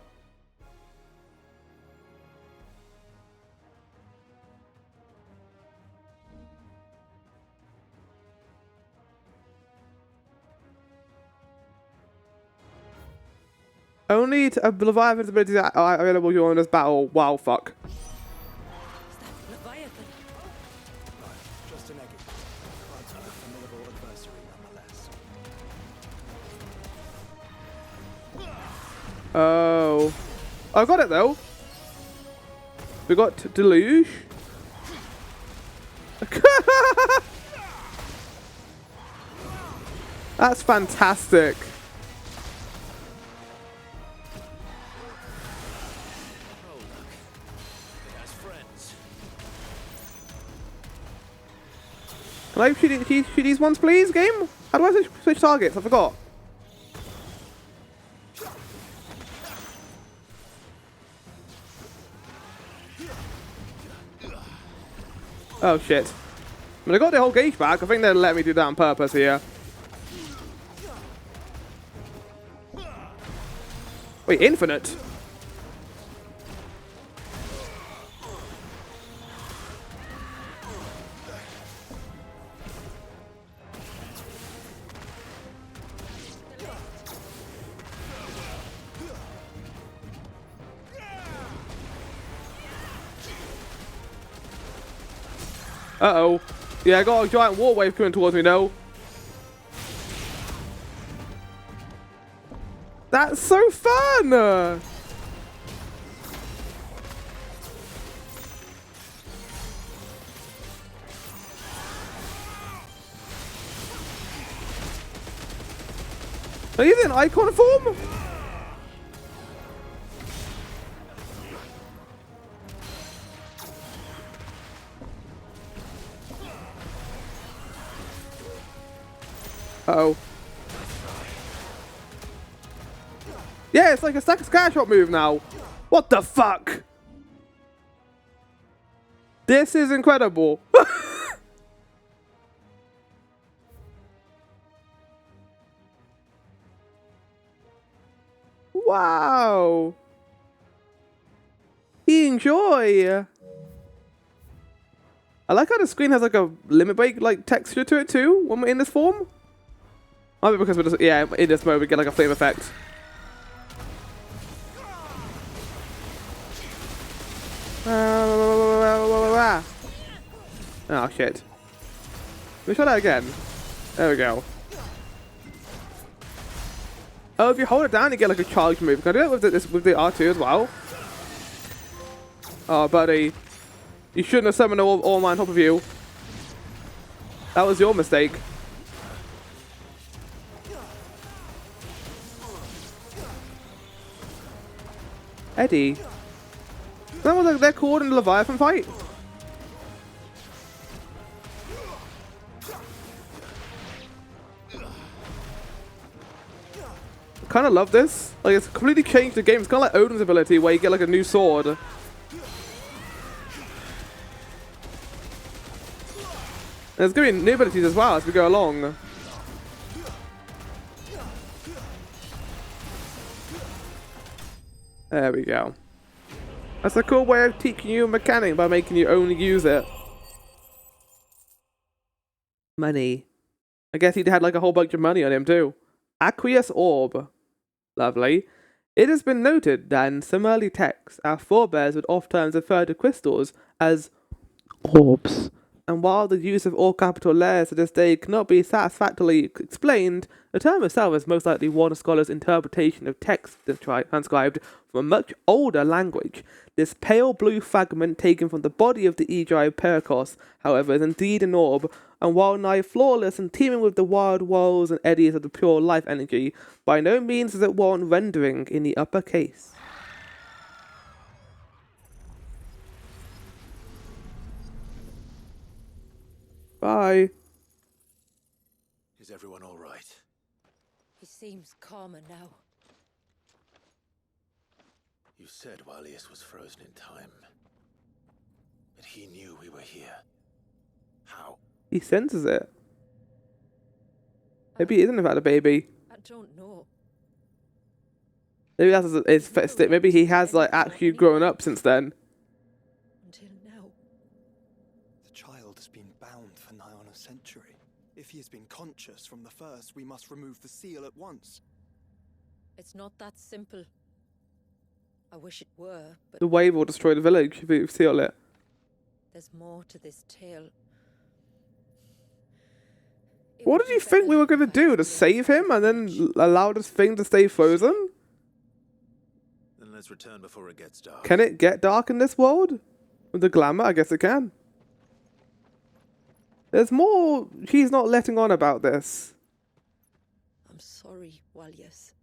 Only to Leviathan's abilities are available during this battle. Wow, fuck. Leviathan. Just a negative. But a formidable adversary nonetheless. Oh. I got it though. We got Deluge. That's fantastic. Can I shoot these ones, please, game? How do I switch targets? I forgot. Oh, shit. I mean, I got the whole gauge back. I think they'll let me do that on purpose here. Wait, infinite? Uh-oh. Yeah, I got a giant war wave coming towards me now. That's so fun! Are you in icon form? Uh-oh. Yeah, it's like a scatter shot move now. What the fuck? This is incredible. Wow. Enjoy. I like how the screen has like a limit break like texture to it too when we're in this form. Maybe because we're just, yeah, in this mode we get like a flame effect. Oh shit. Let me try that again. There we go. Oh, if you hold it down you get like a charge move. Can I do that with the R2 as well? Oh buddy. You shouldn't have summoned all mine on top of you. That was your mistake. Eddie. That was like they're called in the Leviathan fight. I kind of love this. Like it's completely changed the game. It's kind of like Odin's ability where you get like a new sword. There's going to be new abilities as well as we go along. There we go. That's a cool way of teaching you a mechanic by making you only use it. Money. I guess he had like a whole bunch of money on him too. Aqueous Orb. Lovely. It has been noted that in some early texts, our forebears would oftentimes refer to crystals as orbs. And while the use of all capital letters to this day cannot be satisfactorily explained, the term itself is most likely one scholar's interpretation of text transcribed from a much older language. This pale blue fragment taken from the body of the Aegir Pericos, however, is indeed an orb, and while nigh flawless and teeming with the wild whirls and eddies of the pure life energy, by no means does it warrant rendering in the upper case. Bye. Is everyone all right? He seems calmer now. You said Walius was frozen in time. But he knew we were here. How? He senses it. Maybe he isn't about a baby. I don't know. Maybe that's his maybe he has like actually grown up since then. Until now. The child has been bound for nigh on a century. If he has been conscious from the first, we must remove the seal at once. It's not that simple. I wish it were, but The wave will destroy the village if you seal it. there's more to this tale. What did you think we were going to do? To save him and then allow this thing to stay frozen? Then let's return before it gets dark. Can it get dark in this world? With the glamour? I guess it can. There's more. She's not letting on about this. I'm sorry, Walius.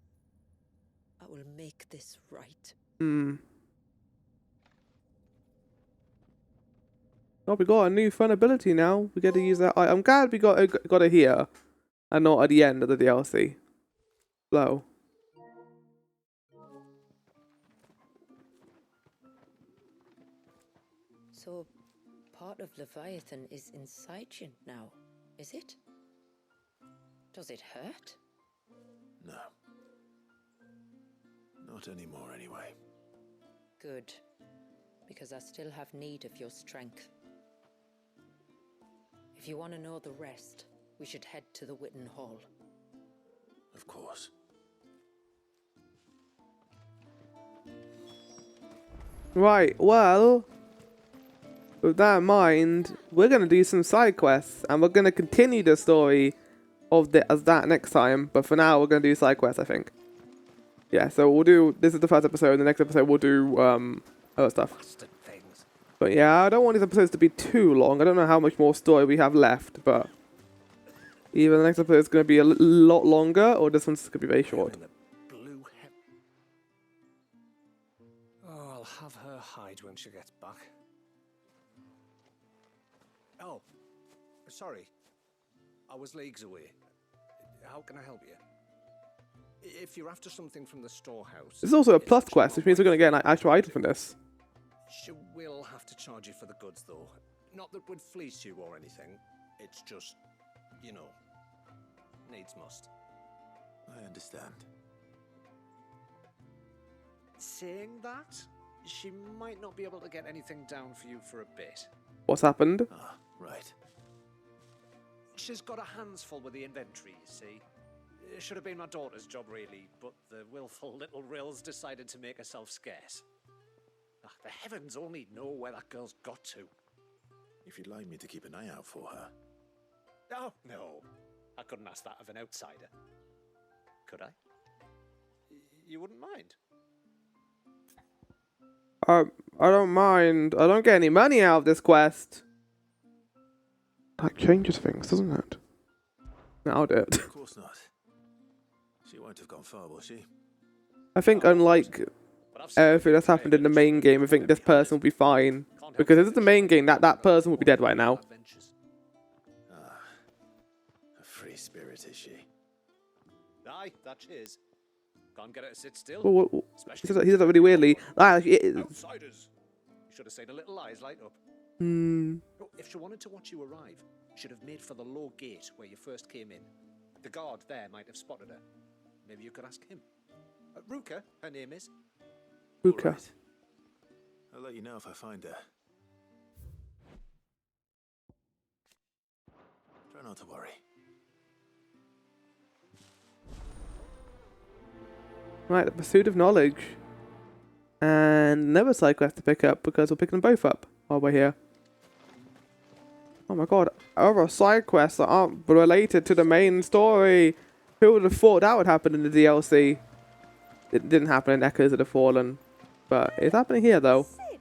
I will make this right. Oh, we got a new fun ability now. We get to use that. I'm glad we got it here, and not at the end of the DLC. Flow. So, part of Leviathan is inside you now, is it? Does it hurt? No. Not anymore, anyway. Good. Because I still have need of your strength. If you want to know the rest, we should head to the Witten Hall. Of course. Right, well, with that in mind, we're going to do some side quests, and we're going to continue the story of that next time, but for now, we're going to do side quests, I think. Yeah, so we'll do, this is the first episode, the next episode we'll do, other stuff. But yeah, I don't want these episodes to be too long. I don't know how much more story we have left, but Either the next episode is going to be a lot longer, or this one's going to be very short. Oh, I'll have her hide when she gets back. Oh, sorry. I was leagues away. How can I help you? If you're after something from the storehouse... This is also a plus quest, which means we're going to get an actual item from this. She will have to charge you for the goods, though. Not that we'd fleece you or anything. It's just, you know, needs must. I understand. Saying that, she might not be able to get anything down for you for a bit. What's happened? Ah, right. She's got her hands full with the inventory, you see. It should have been my daughter's job, really, but the willful little rills decided to make herself scarce. Ah, the heavens only know where that girl's got to. If you'd like me to keep an eye out for her. Oh, no. I couldn't ask that of an outsider. Could I? You wouldn't mind? I don't mind. I don't get any money out of this quest. That changes things, doesn't it? Nailed it. Of course not. She won't have gone far, will she? I think unlike everything that's happened in the main game, I think this person will be fine. Because if it's the main game, that person will be dead right now. Ah, a free spirit is she? Aye, that she is. Can't get her to sit still. Well, he says that really weirdly. Outsiders. You should have seen her little eyes light up. If she wanted to watch you arrive, she'd have made for the low gate where you first came in. The guard there might have spotted her. Maybe you could ask him. Ruka, her name is. Ruka. Right. I'll let you know if I find her. Try not to worry. Right, the pursuit of knowledge. And another side quest to pick up because we'll pick them both up while we're here. Oh my god, other side quests that aren't related to the main story. Who would have thought that would happen in the DLC? It didn't happen in Echoes of the Fallen. But it's happening here though. Sid.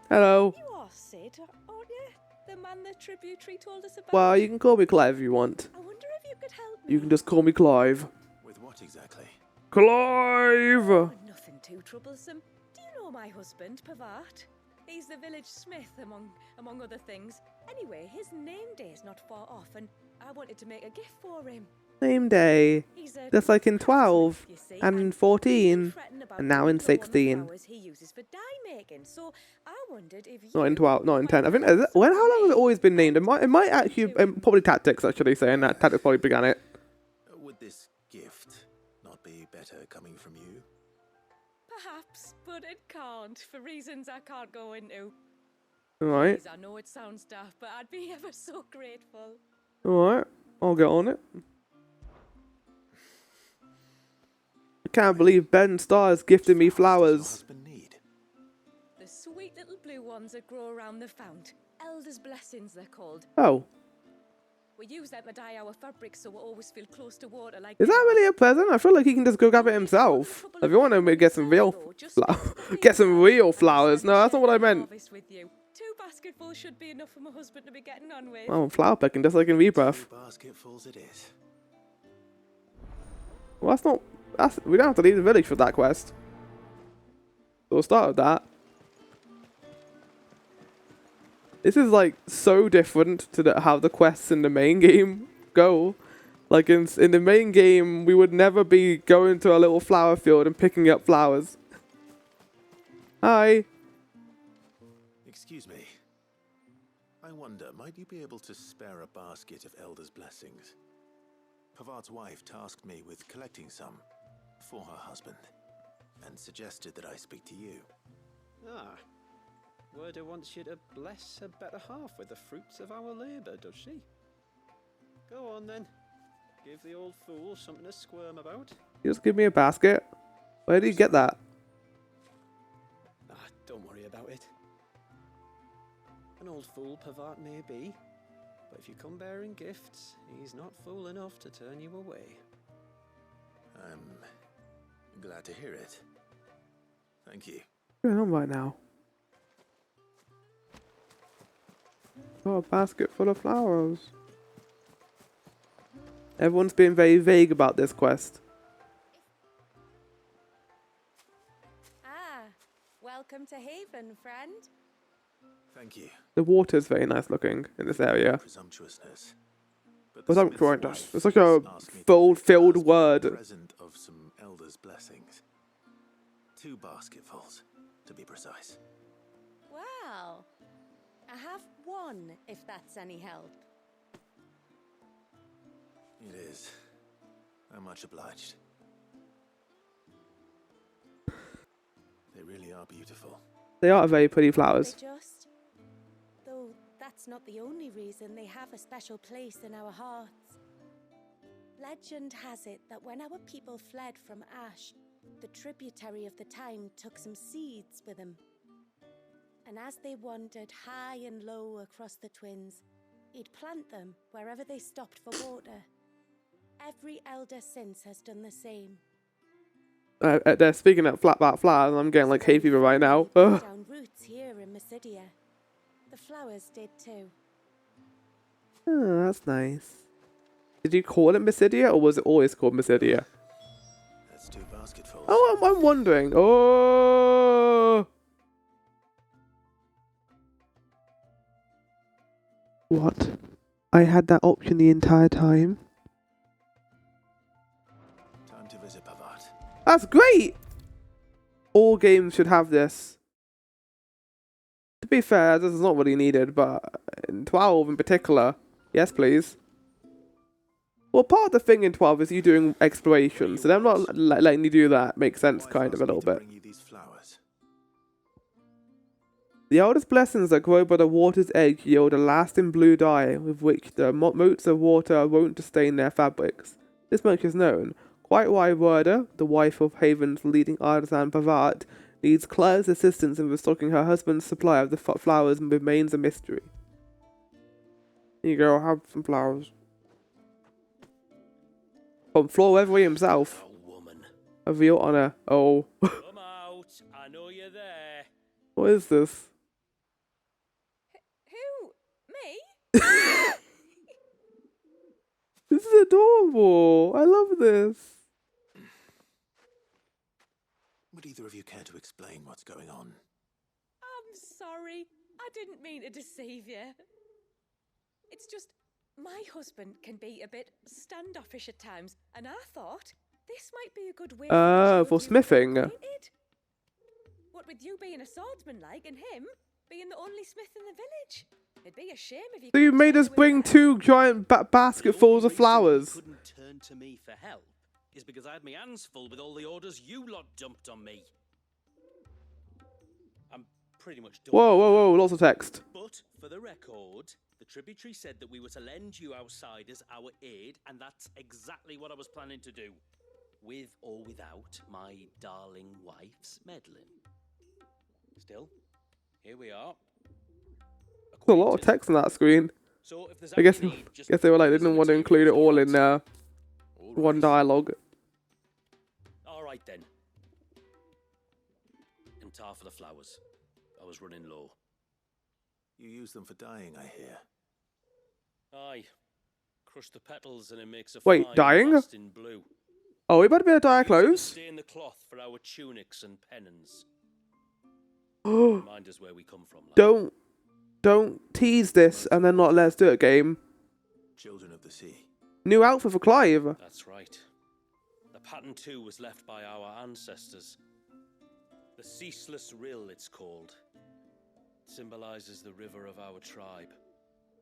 Hello. You are Sid, aren't you? The man the tributary told us about. Well, you can call me Clive if you want. I wonder if you could help me. You can just call me Clive. With what exactly? Clive! Oh, nothing too troublesome. Do you know my husband, Pavat? He's the village smith, among other things. Anyway, his name day is not far off, and I wanted to make a gift for him. Name day. Just like in 12, and in 14, and now in 16. He uses for dye making, so I wondered if you... Not in 12, not in 10. I think, how long has it always been named? It might actually, probably Tactics actually, saying that Tactics probably began it. Would this gift not be better coming from you? Perhaps, but it can't, for reasons I can't go into. Alright. Please, I know it sounds daft, but I'd be ever so grateful. Alright, I'll get on it. I can't believe Ben Starr has gifted me flowers. The sweet little blue ones that grow around the fount. Elder's blessings, they're called. Oh. We use them to dye our fabrics so we always feel close to water like... Is that really a present? I feel like he can just go grab it himself. If you want to get some real flowers. No, that's not what I meant. Two basketfuls should be enough for my husband to be getting on with. Oh, flower picking, just like in Rebirth. Basketfuls it is. Well, that's not... we don't have to leave the village for that quest. So we'll start with that. This is like so different to how the quests in the main game go. Like in the main game, we would never be going to a little flower field and picking up flowers. Hi. Excuse me. I wonder, might you be able to spare a basket of Elder's blessings? Pavart's wife tasked me with collecting some for her husband and suggested that I speak to you. Ah. Werda wants you to bless her better half with the fruits of our labour, does she? Go on then. Give the old fool something to squirm about. You just give me a basket? Where do you get that? Ah, don't worry about it. An old fool Pavart may be, but if you come bearing gifts, he's not fool enough to turn you away. I'm glad to hear it. Thank you. What's going on right now? Got a basket full of flowers. Everyone's being very vague about this quest. Ah, welcome to Haven, friend. Thank you. The water's very nice looking in this area. Presumptuousness. Presumptuous. It's like a filled word. Present of some elders' blessings. 2 basketfuls, to be precise. Well, I have one, if that's any help. It is. I'm much obliged. They really are beautiful. They are very pretty flowers. They just... Though that's not the only reason they have a special place in our hearts. Legend has it that when our people fled from Ash, the tributary of the time took some seeds with them. And as they wandered high and low across the Twins, he'd plant them wherever they stopped for water. Every elder since has done the same. They're speaking about flowers, and I'm getting like hay fever right now. Ugh. Down roots here in Mysidia. The flowers did too. Oh, that's nice. Did you call it Mysidia, or was it always called Mysidia? That's 2 basketfuls. Oh, I'm wondering. Oh. What? I had that option the entire time? Time to visit Pavat. That's great! All games should have this. To be fair, this is not really needed, but in 12 in particular, yes please. Well, part of the thing in 12 is you doing exploration, so them not letting you do that makes sense kind of a little bit. The eldest blessings that grow by the water's edge yield a lasting blue dye with which the motes of water won't stain their fabrics. This much is known. Quite why Werder, the wife of Haven's leading artisan Pavat, needs Claire's assistance in restocking her husband's supply of the flowers and remains a mystery. Here you go, have some flowers. From Florevery himself. A real honor. Oh. Come out. I know you're there. What is this? Who? Me? This is adorable. I love this. Would either of you care to explain what's going on? I'm sorry. I didn't mean to deceive you. It's just, my husband can be a bit standoffish at times, and I thought this might be a good way For smithing. What with you being a swordsman like, and him being the only smith in the village. It'd be a shame if you... So you made us bring 2 giant basketfuls of flowers. Couldn't turn to me for help is because I had my hands full with all the orders you lot dumped on me. I'm pretty much done. Whoa, lots of text. But for the record, the tributary said that we were to lend you outsiders our aid, and that's exactly what I was planning to do. With or without my darling wife's meddling. Still, here we are. There's a lot of text on that screen. So if there's I guess they were like, they didn't want to include it all in one dialogue. All right then. And tar for the flowers. I was running low. You use them for dyeing, I hear. Aye. Crush the petals and it makes a Wait, fine dyeing? lasting blue. Oh, we better be able to dye our clothes? Stain the cloth for our tunics and pennons. Remind us where we come from. Lad. Don't tease this and then not let us do it, game. Children of the sea. New outfit for Clive. That's right. The pattern too was left by our ancestors. The Ceaseless Rill, it's called. It symbolizes the river of our tribe,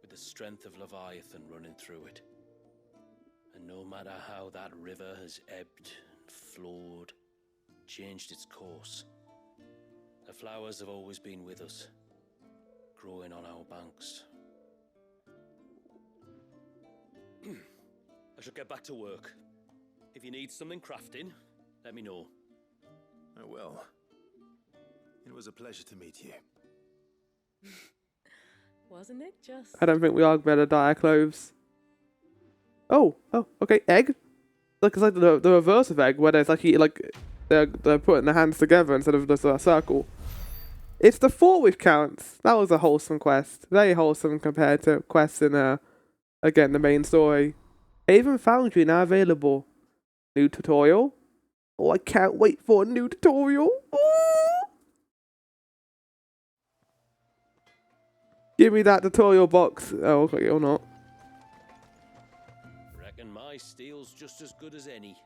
with the strength of Leviathan running through it. And no matter how that river has ebbed and flowed, changed its course, the flowers have always been with us, growing on our banks. I should get back to work. If you need something crafting, let me know. I will. It was a pleasure to meet you. Wasn't it just... I don't think we are better dye our clothes. Oh, okay, egg. Like it's like the reverse of egg, where there's actually like they're putting their hands together instead of just a circle. It's the thought which counts. That was a wholesome quest, very wholesome compared to quests in again the main story. Haven Foundry now available. New tutorial. Oh, I can't wait for a new tutorial. Ooh. Give me that tutorial box. Oh, okay, or not. Reckon my steel's just as good as any.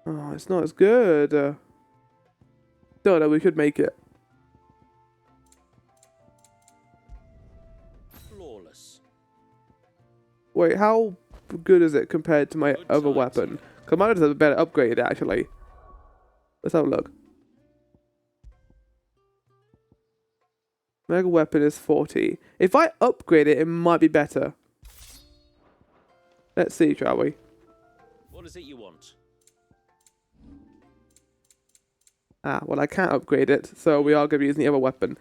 Oh, it's not as good. Don't know, we could make it. Flawless. Wait, how good is it compared to my other weapon? Because mine is a better upgrade, actually. Let's have a look. Mega weapon is 40. If I upgrade it, it might be better. Let's see, shall we? What is it you want? Ah, well, I can't upgrade it, so we are going to be using the other weapon.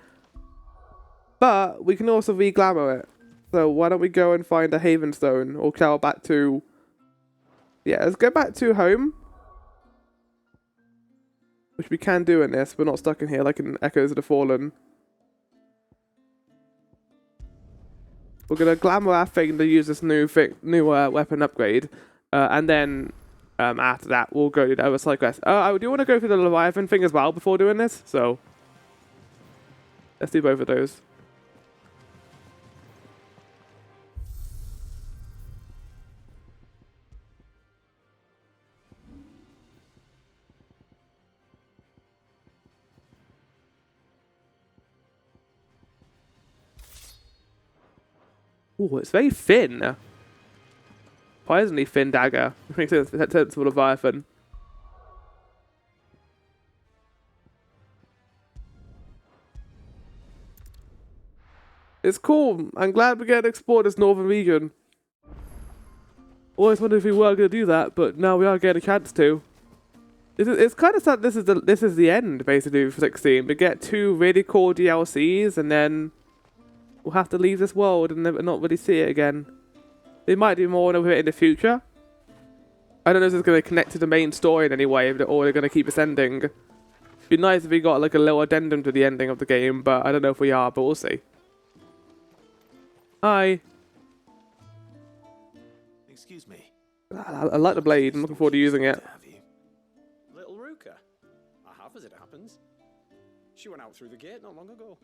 But we can also re-glamour it. So why don't we go and find a Haven Stone, or travel back to... Yeah, let's go back to home. Which we can do in this. We're not stuck in here like in Echoes of the Fallen. We're going to glamour our thing to use this new weapon upgrade. And then after that, we'll go to the other side quest. I do want to go through the Leviathan thing as well before doing this. So let's do both of those. Oh, it's very thin. Surprisingly thin dagger. Which makes sense for Leviathan. It's cool. I'm glad we get to explore this northern region. Always wondered if we were going to do that, but now we are getting a chance to. It's kind of sad. This is the end basically for 16. We get 2 really cool DLCs, and then we'll have to leave this world and not really see it again. They might do more of it in the future. I don't know if it's going to connect to the main story in any way, or they're going to keep this ending. It'd be nice if we got like a little addendum to the ending of the game, but I don't know if we are, but we'll see. Hi. Excuse me. I like the blade. I'm looking forward to using it. Little Ruka. I have, as it happens. She went out through the gate not long ago.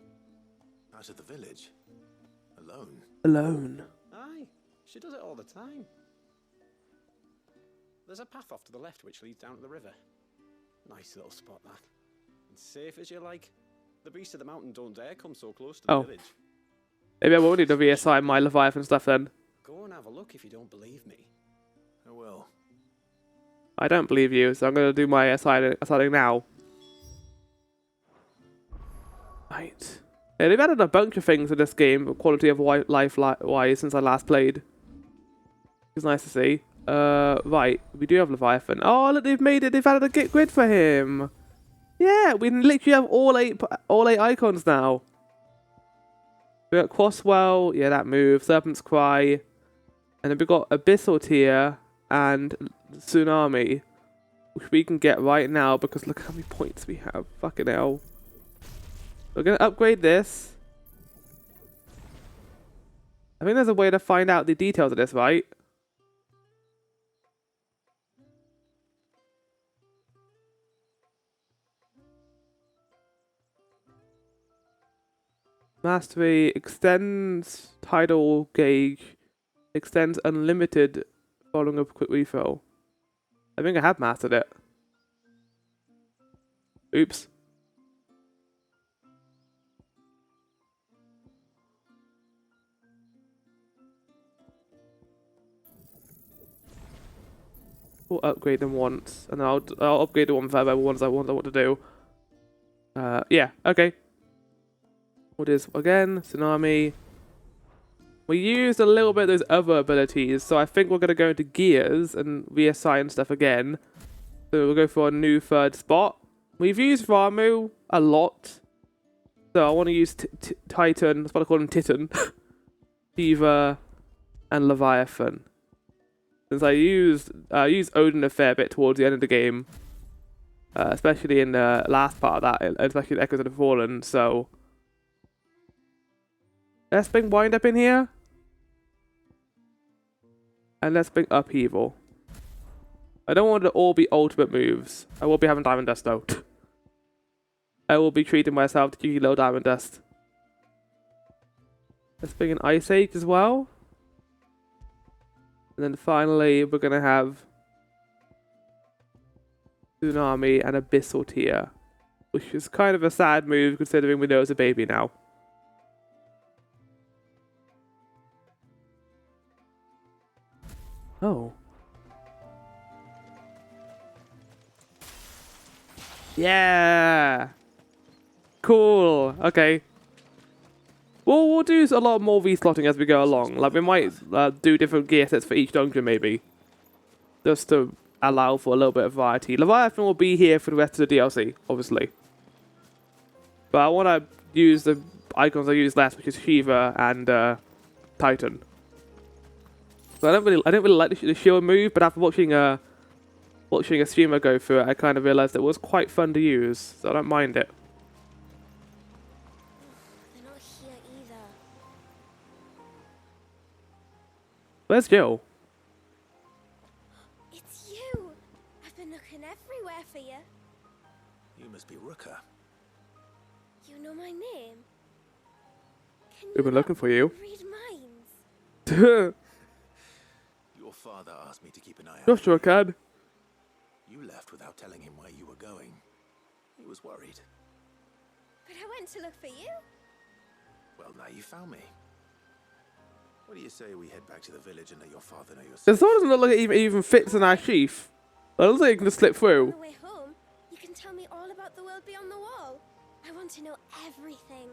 Out of the village? Alone? Alone. Aye, she does it all the time. There's a path off to the left which leads down to the river. Nice little spot, that. And safe as you like. The beasts of the mountain don't dare come so close to the village. Maybe I won't need to reassign my Leviathan stuff then. Go and have a look if you don't believe me. I will. I don't believe you, so I'm going to do my assigning now. Right. Yeah, they've added a bunch of things in this game, quality of life wise, since I last played. It's nice to see. Right, we do have Leviathan. Oh, look, they've made it. They've added a git grid for him. Yeah, we literally have all eight icons now. We got Crosswell, yeah, that move. Serpent's Cry, and then we got Abyssal Tier and Tsunami, which we can get right now because look how many points we have. Fucking hell. We're gonna upgrade this. I think there's a way to find out the details of this, right? Mastery extends tidal gauge, extends unlimited following a quick refill. I think I have mastered it. Oops. We'll upgrade them once, and I'll upgrade the one further ones I want to do. Yeah, okay. What is again? Tsunami. We used a little bit of those other abilities, so I think we're gonna go into gears and reassign stuff again. So we'll go for a new third spot. We've used Ramu a lot, so I want to use Titan. That's what I call him, Titan, Shiva, and Leviathan. Since I used Odin a fair bit towards the end of the game, especially in the last part of that, especially in Echoes of the Fallen. So let's bring Wind Up in here. And let's bring upheaval. I don't want it to all be ultimate moves. I will be having diamond dust though. I will be treating myself to cheeky little diamond dust. Let's bring an ice age as well. And then finally we're gonna have tsunami and abyssal tier, which is kind of a sad move considering we know it's a baby now. Oh. Yeah. Cool. Okay. Well, we'll do a lot more reslotting as we go along. Like, we might do different gear sets for each dungeon, maybe. Just to allow for a little bit of variety. Leviathan will be here for the rest of the DLC, obviously. But I want to use the icons I use less, which is Shiva and Titan. So I don't really like the shield move, but after watching a streamer go through it, I kind of realized it was quite fun to use, so I don't mind it. They're not here either. Where's Jill? It's you. I've been looking everywhere for you. You must be Ruka. You know my name. We've been looking for you. Read minds. Your father asked me to keep an eye out. Joshua can. You left without telling him where you were going. He was worried. But I went to look for you. Well, now you found me. What do you say we head back to the village and let your father know you're The safe? sword doesn't look like it even fits in our sheath. I don't think it can just slip On through. the way home, you can tell me all about the world beyond the wall. I want to know everything.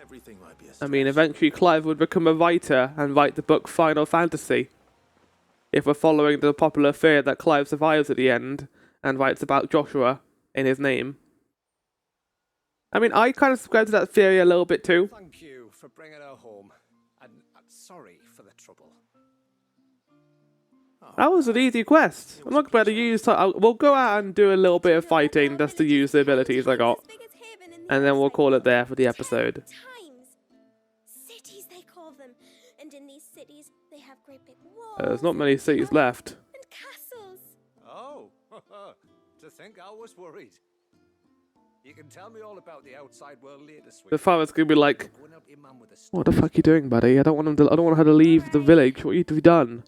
Everything might be a I mean, stretch. eventually Clive would become a writer and write the book Final Fantasy. If we're following the popular fear that Clive survives at the end and writes about Joshua in his name. I mean, I kind of subscribe to that theory a little bit too. Thank you for bringing her home. And sorry for the trouble. That was an easy quest. I'm not going to use... We'll go out and do a little bit of fighting just to use the abilities I got. And then we'll call it there for the episode. Times. Cities, they call them. And in these cities, they have great big walls. There's not many cities left. And castles. Oh, to think I was worried. You can tell me all about the outside world later, sweet. The father's going to be like, what the fuck are you doing, buddy? I don't want her to leave the village. What have you done?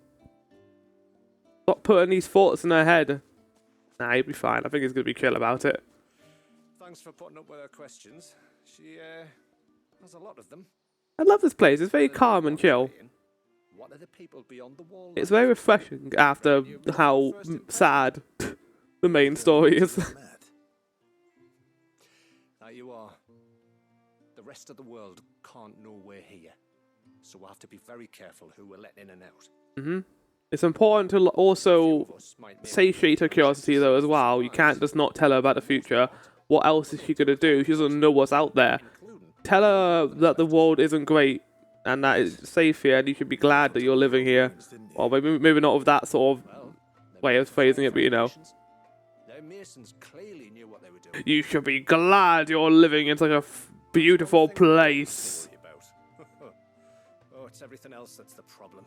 Stop putting these thoughts in her head. Nah, he'll be fine. I think he's going to be chill about it. Thanks for putting up with her questions. She has a lot of them. I love this place. It's very calm and chill. What are the people beyond the wall? It's very refreshing after how sad the main story is. There you are. The rest of the world can't know we're here. So we'll have to be very careful who we're letting in and out. It's important to also satiate her curiosity though as well. You can't just not tell her about the future. What else is she going to do? She doesn't know what's out there. Tell her that the world isn't great and that it's safe here and you should be glad that you're living here. Well, maybe not with that sort of way of phrasing it, but you know. Their masons clearly knew what they were doing. You should be glad you're living in such a beautiful place. Oh, it's everything else that's the problem.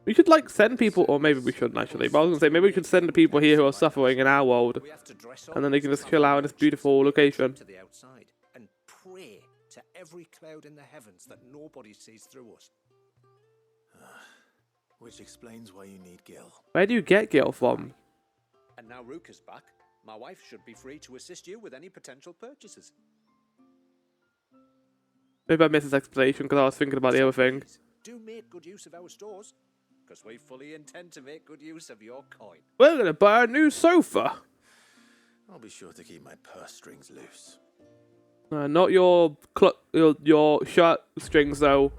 We should like send people, or maybe we shouldn't actually, but I was going to say maybe we should send the people here who are suffering in our world. And then they can just chill out in this beautiful location. To the outside and pray to every cloud in the heavens that nobody sees through us. Which explains why you need Gil. Where do you get Gil from? And now Ruka's back. My wife should be free to assist you with any potential purchases. Maybe I missed this explanation because I was thinking about the other thing. Do make good use of our stores, because we fully intend to make good use of your coin. We're going to buy a new sofa. I'll be sure to keep my purse strings loose. Not your shirt strings though.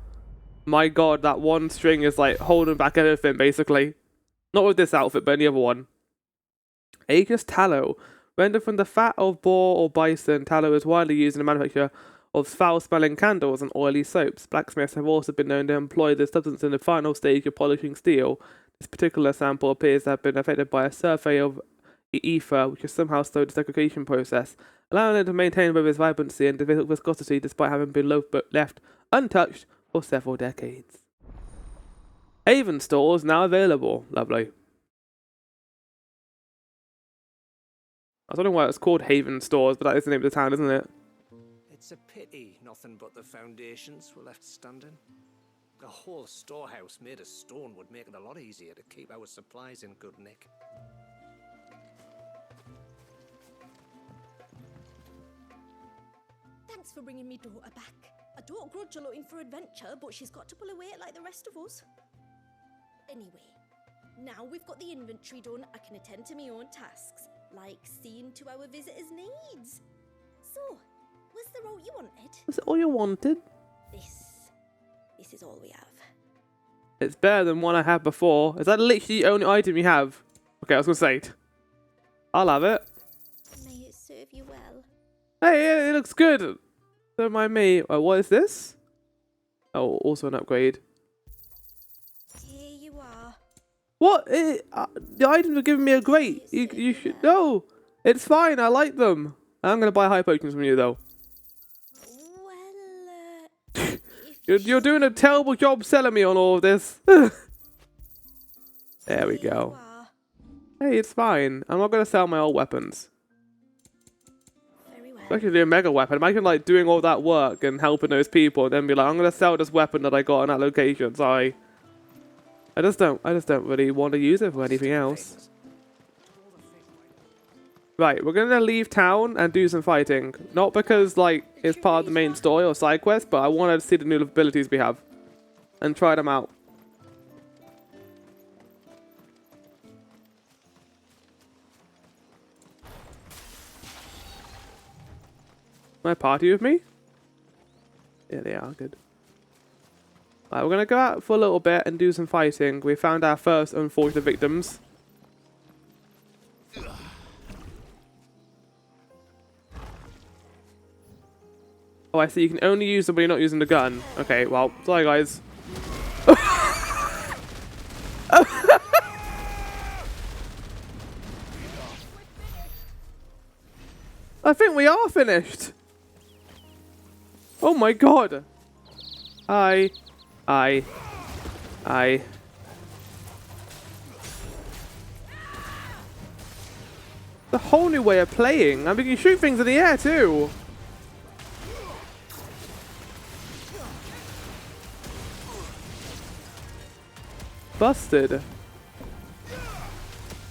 My god, that one string is like holding back everything basically. Not with this outfit, but any other one. Aegis tallow. Rendered from the fat of boar or bison, tallow is widely used in the manufacture of foul-smelling candles and oily soaps. Blacksmiths have also been known to employ this substance in the final stage of polishing steel. This particular sample appears to have been affected by a survey of ether, which has somehow slowed the segregation process, allowing it to maintain both its vibrancy and viscosity despite having been left untouched for several decades. Haven stores now available. Lovely. I don't know why it's called Haven Stores, but that is the name of the town, isn't it? It's a pity nothing but the foundations were left standing. A whole storehouse made of stone would make it a lot easier to keep our supplies in good nick. Thanks for bringing me daughter back. I don't grudge her looking for adventure, but she's got to pull her weight like the rest of us. Anyway, now we've got the inventory done, I can attend to my own tasks, like seeing to our visitors' needs. So, was the route you wanted? Was it all you wanted? This is all we have. It's better than one I had before. Is that literally the only item you have? Okay, I was gonna say it. I'll have it. May it serve you well. Hey, it looks good. Don't mind me. Oh, what is this? Oh, also an upgrade. Here you are. What? The items are giving me a great. You should. No, it's fine. I like them. I'm gonna buy high potions from you though. You're doing a terrible job selling me on all of this. There we go. Hey, it's fine. I'm not gonna sell my old weapons. Especially do a mega weapon. Imagine like doing all that work and helping those people, and then be like, I'm gonna sell this weapon that I got in that location. Sorry. I just don't really want to use it for anything else. Right, we're gonna leave town and do some fighting. Not because like it's part of the main story or side quest, but I wanted to see the new abilities we have and try them out. My party with me? Yeah, they are good. Right, we're gonna go out for a little bit and do some fighting. We found our first unfortunate victims. Oh, I see. You can only use them when you're not using the gun. Okay, well, sorry guys. I think we are finished. Oh my god. I. The whole new way of playing. I mean, you can shoot things in the air too. Busted.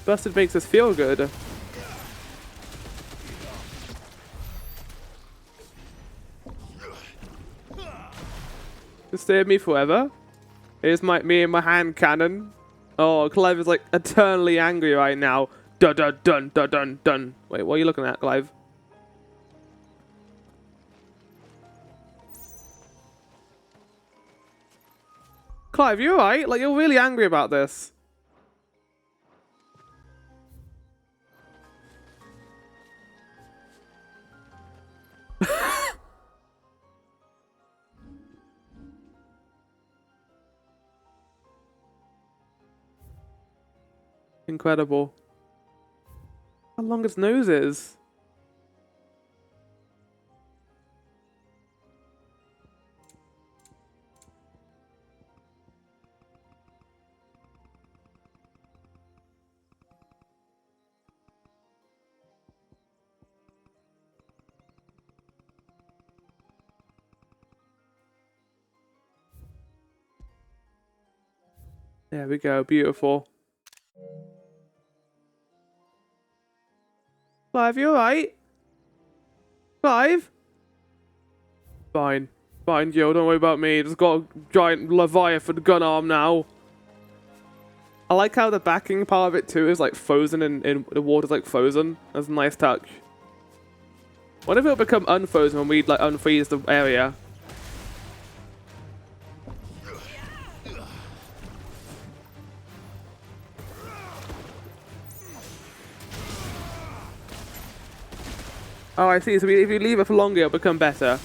Busted makes us feel good. Just stay with me forever. Here's me and my hand cannon. Oh, Clive is like eternally angry right now. Dun dun dun dun dun dun. Wait, what are you looking at, Clive? Clive, you alright? Like, you're really angry about this. Incredible. How long his nose is. There we go, beautiful. Clive, you alright? Clive? Fine. Fine, Jill, don't worry about me. Just got a giant Leviathan gun arm now. I like how the backing part of it too is like frozen in the water's like frozen. That's a nice touch. What if it'll become unfrozen when we like unfreeze the area? Oh, I see. So if you leave it for longer, it'll become better.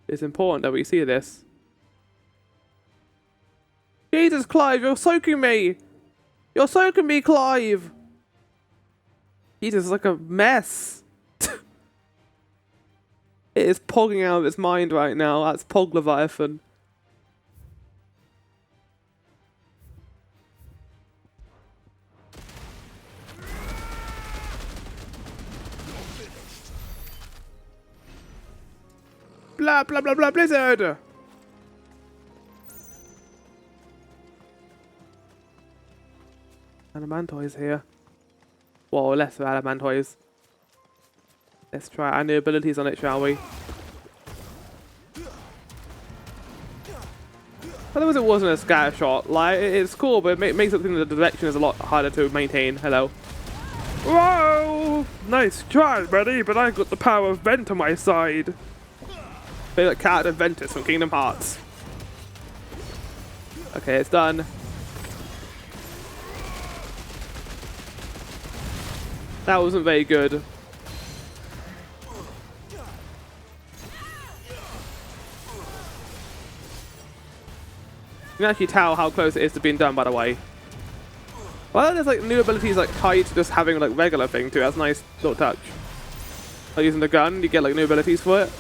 It's important that we see this. Jesus, Clive, you're soaking me! You're soaking me, Clive! Jesus, it's like a mess. It is pogging out of its mind right now. That's Pog Leviathan. Blah, blah, blah, blah, Blizzard! Adamantoise here. Well, less of Adamantoise. Let's try our new abilities on it, shall we? Otherwise it wasn't a scatter shot. Like, it's cool, but it makes it think the direction is a lot harder to maintain. Hello. Whoa! Nice try, buddy, but I got the power of Vent on my side. Favorite character, Ventus from Kingdom Hearts. Okay, it's done. That wasn't very good. You can actually tell how close it is to being done, by the way. Well, there's like new abilities like tied to just having like regular thing too. That's a nice little touch. Like using the gun, you get like new abilities for it.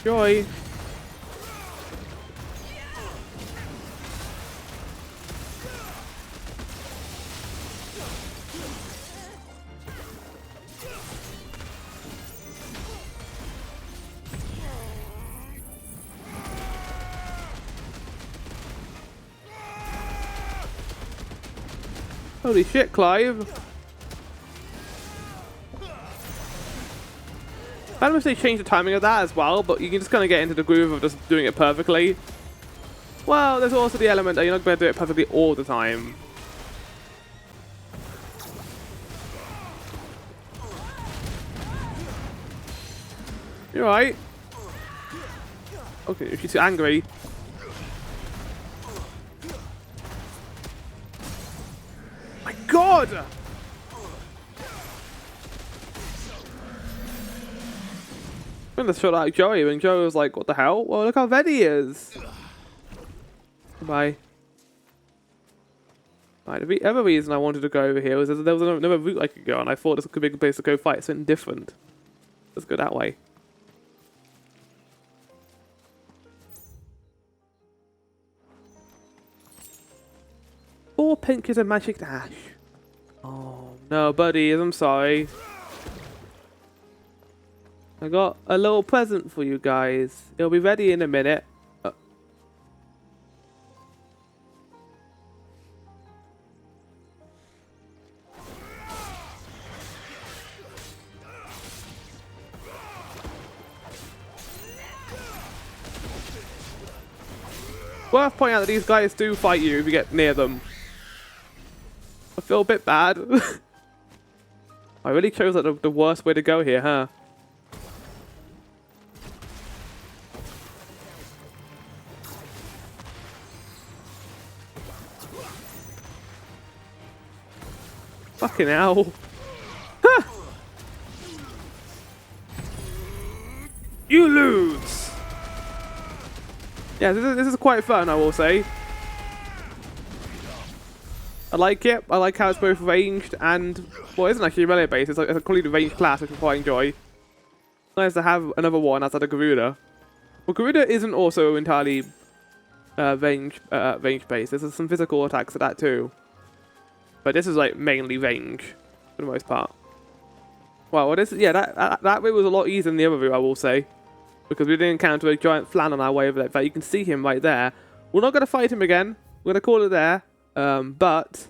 Joy. Holy shit, Clive. I don't know if they changed the timing of that as well, but you can just kind of get into the groove of just doing it perfectly. Well, there's also the element that you're not going to do it perfectly all the time. You're right. Okay, she's angry. My God! I'm gonna shot out Joey when Joey was like, what the hell? Well, look how red he is. Goodbye. Right, the other reason I wanted to go over here was there was another route I could go, and I thought this could be a good place to go fight something different. Let's go that way. Four pinches of magic dash. Oh, no, buddies, I'm sorry. I got a little present for you guys. It'll be ready in a minute. Worth pointing out that these guys do fight you if you get near them. I feel a bit bad. I really chose like, the worst way to go here, huh? Fucking hell. Huh. You lose. Yeah, this is quite fun, I will say. I like it. I like how it's both ranged and, well, it isn't actually melee based. It's like a completely ranged class, which I quite enjoy. It's nice to have another one outside of Garuda. Well, Garuda isn't also entirely range based. There's some physical attacks to that too. But this is like mainly range for the most part. Well, this yeah, that route was a lot easier than the other route, I will say, because we didn't encounter a giant flan on our way over there. In fact, you can see him right there. We're not going to fight him again. We're going to call it there. But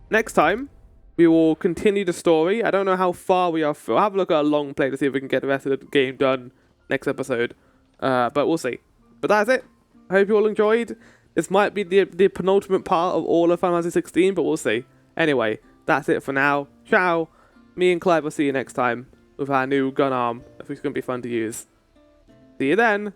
next time we will continue the story. I don't know how far we are through. I'll have a look at a long play to see if we can get the rest of the game done next episode. But we'll see. But that's it. I hope you all enjoyed. This might be the penultimate part of all of Final Fantasy 16, but we'll see. Anyway, that's it for now. Ciao. Me and Clive will see you next time with our new gun arm, which is going to be fun to use. See you then.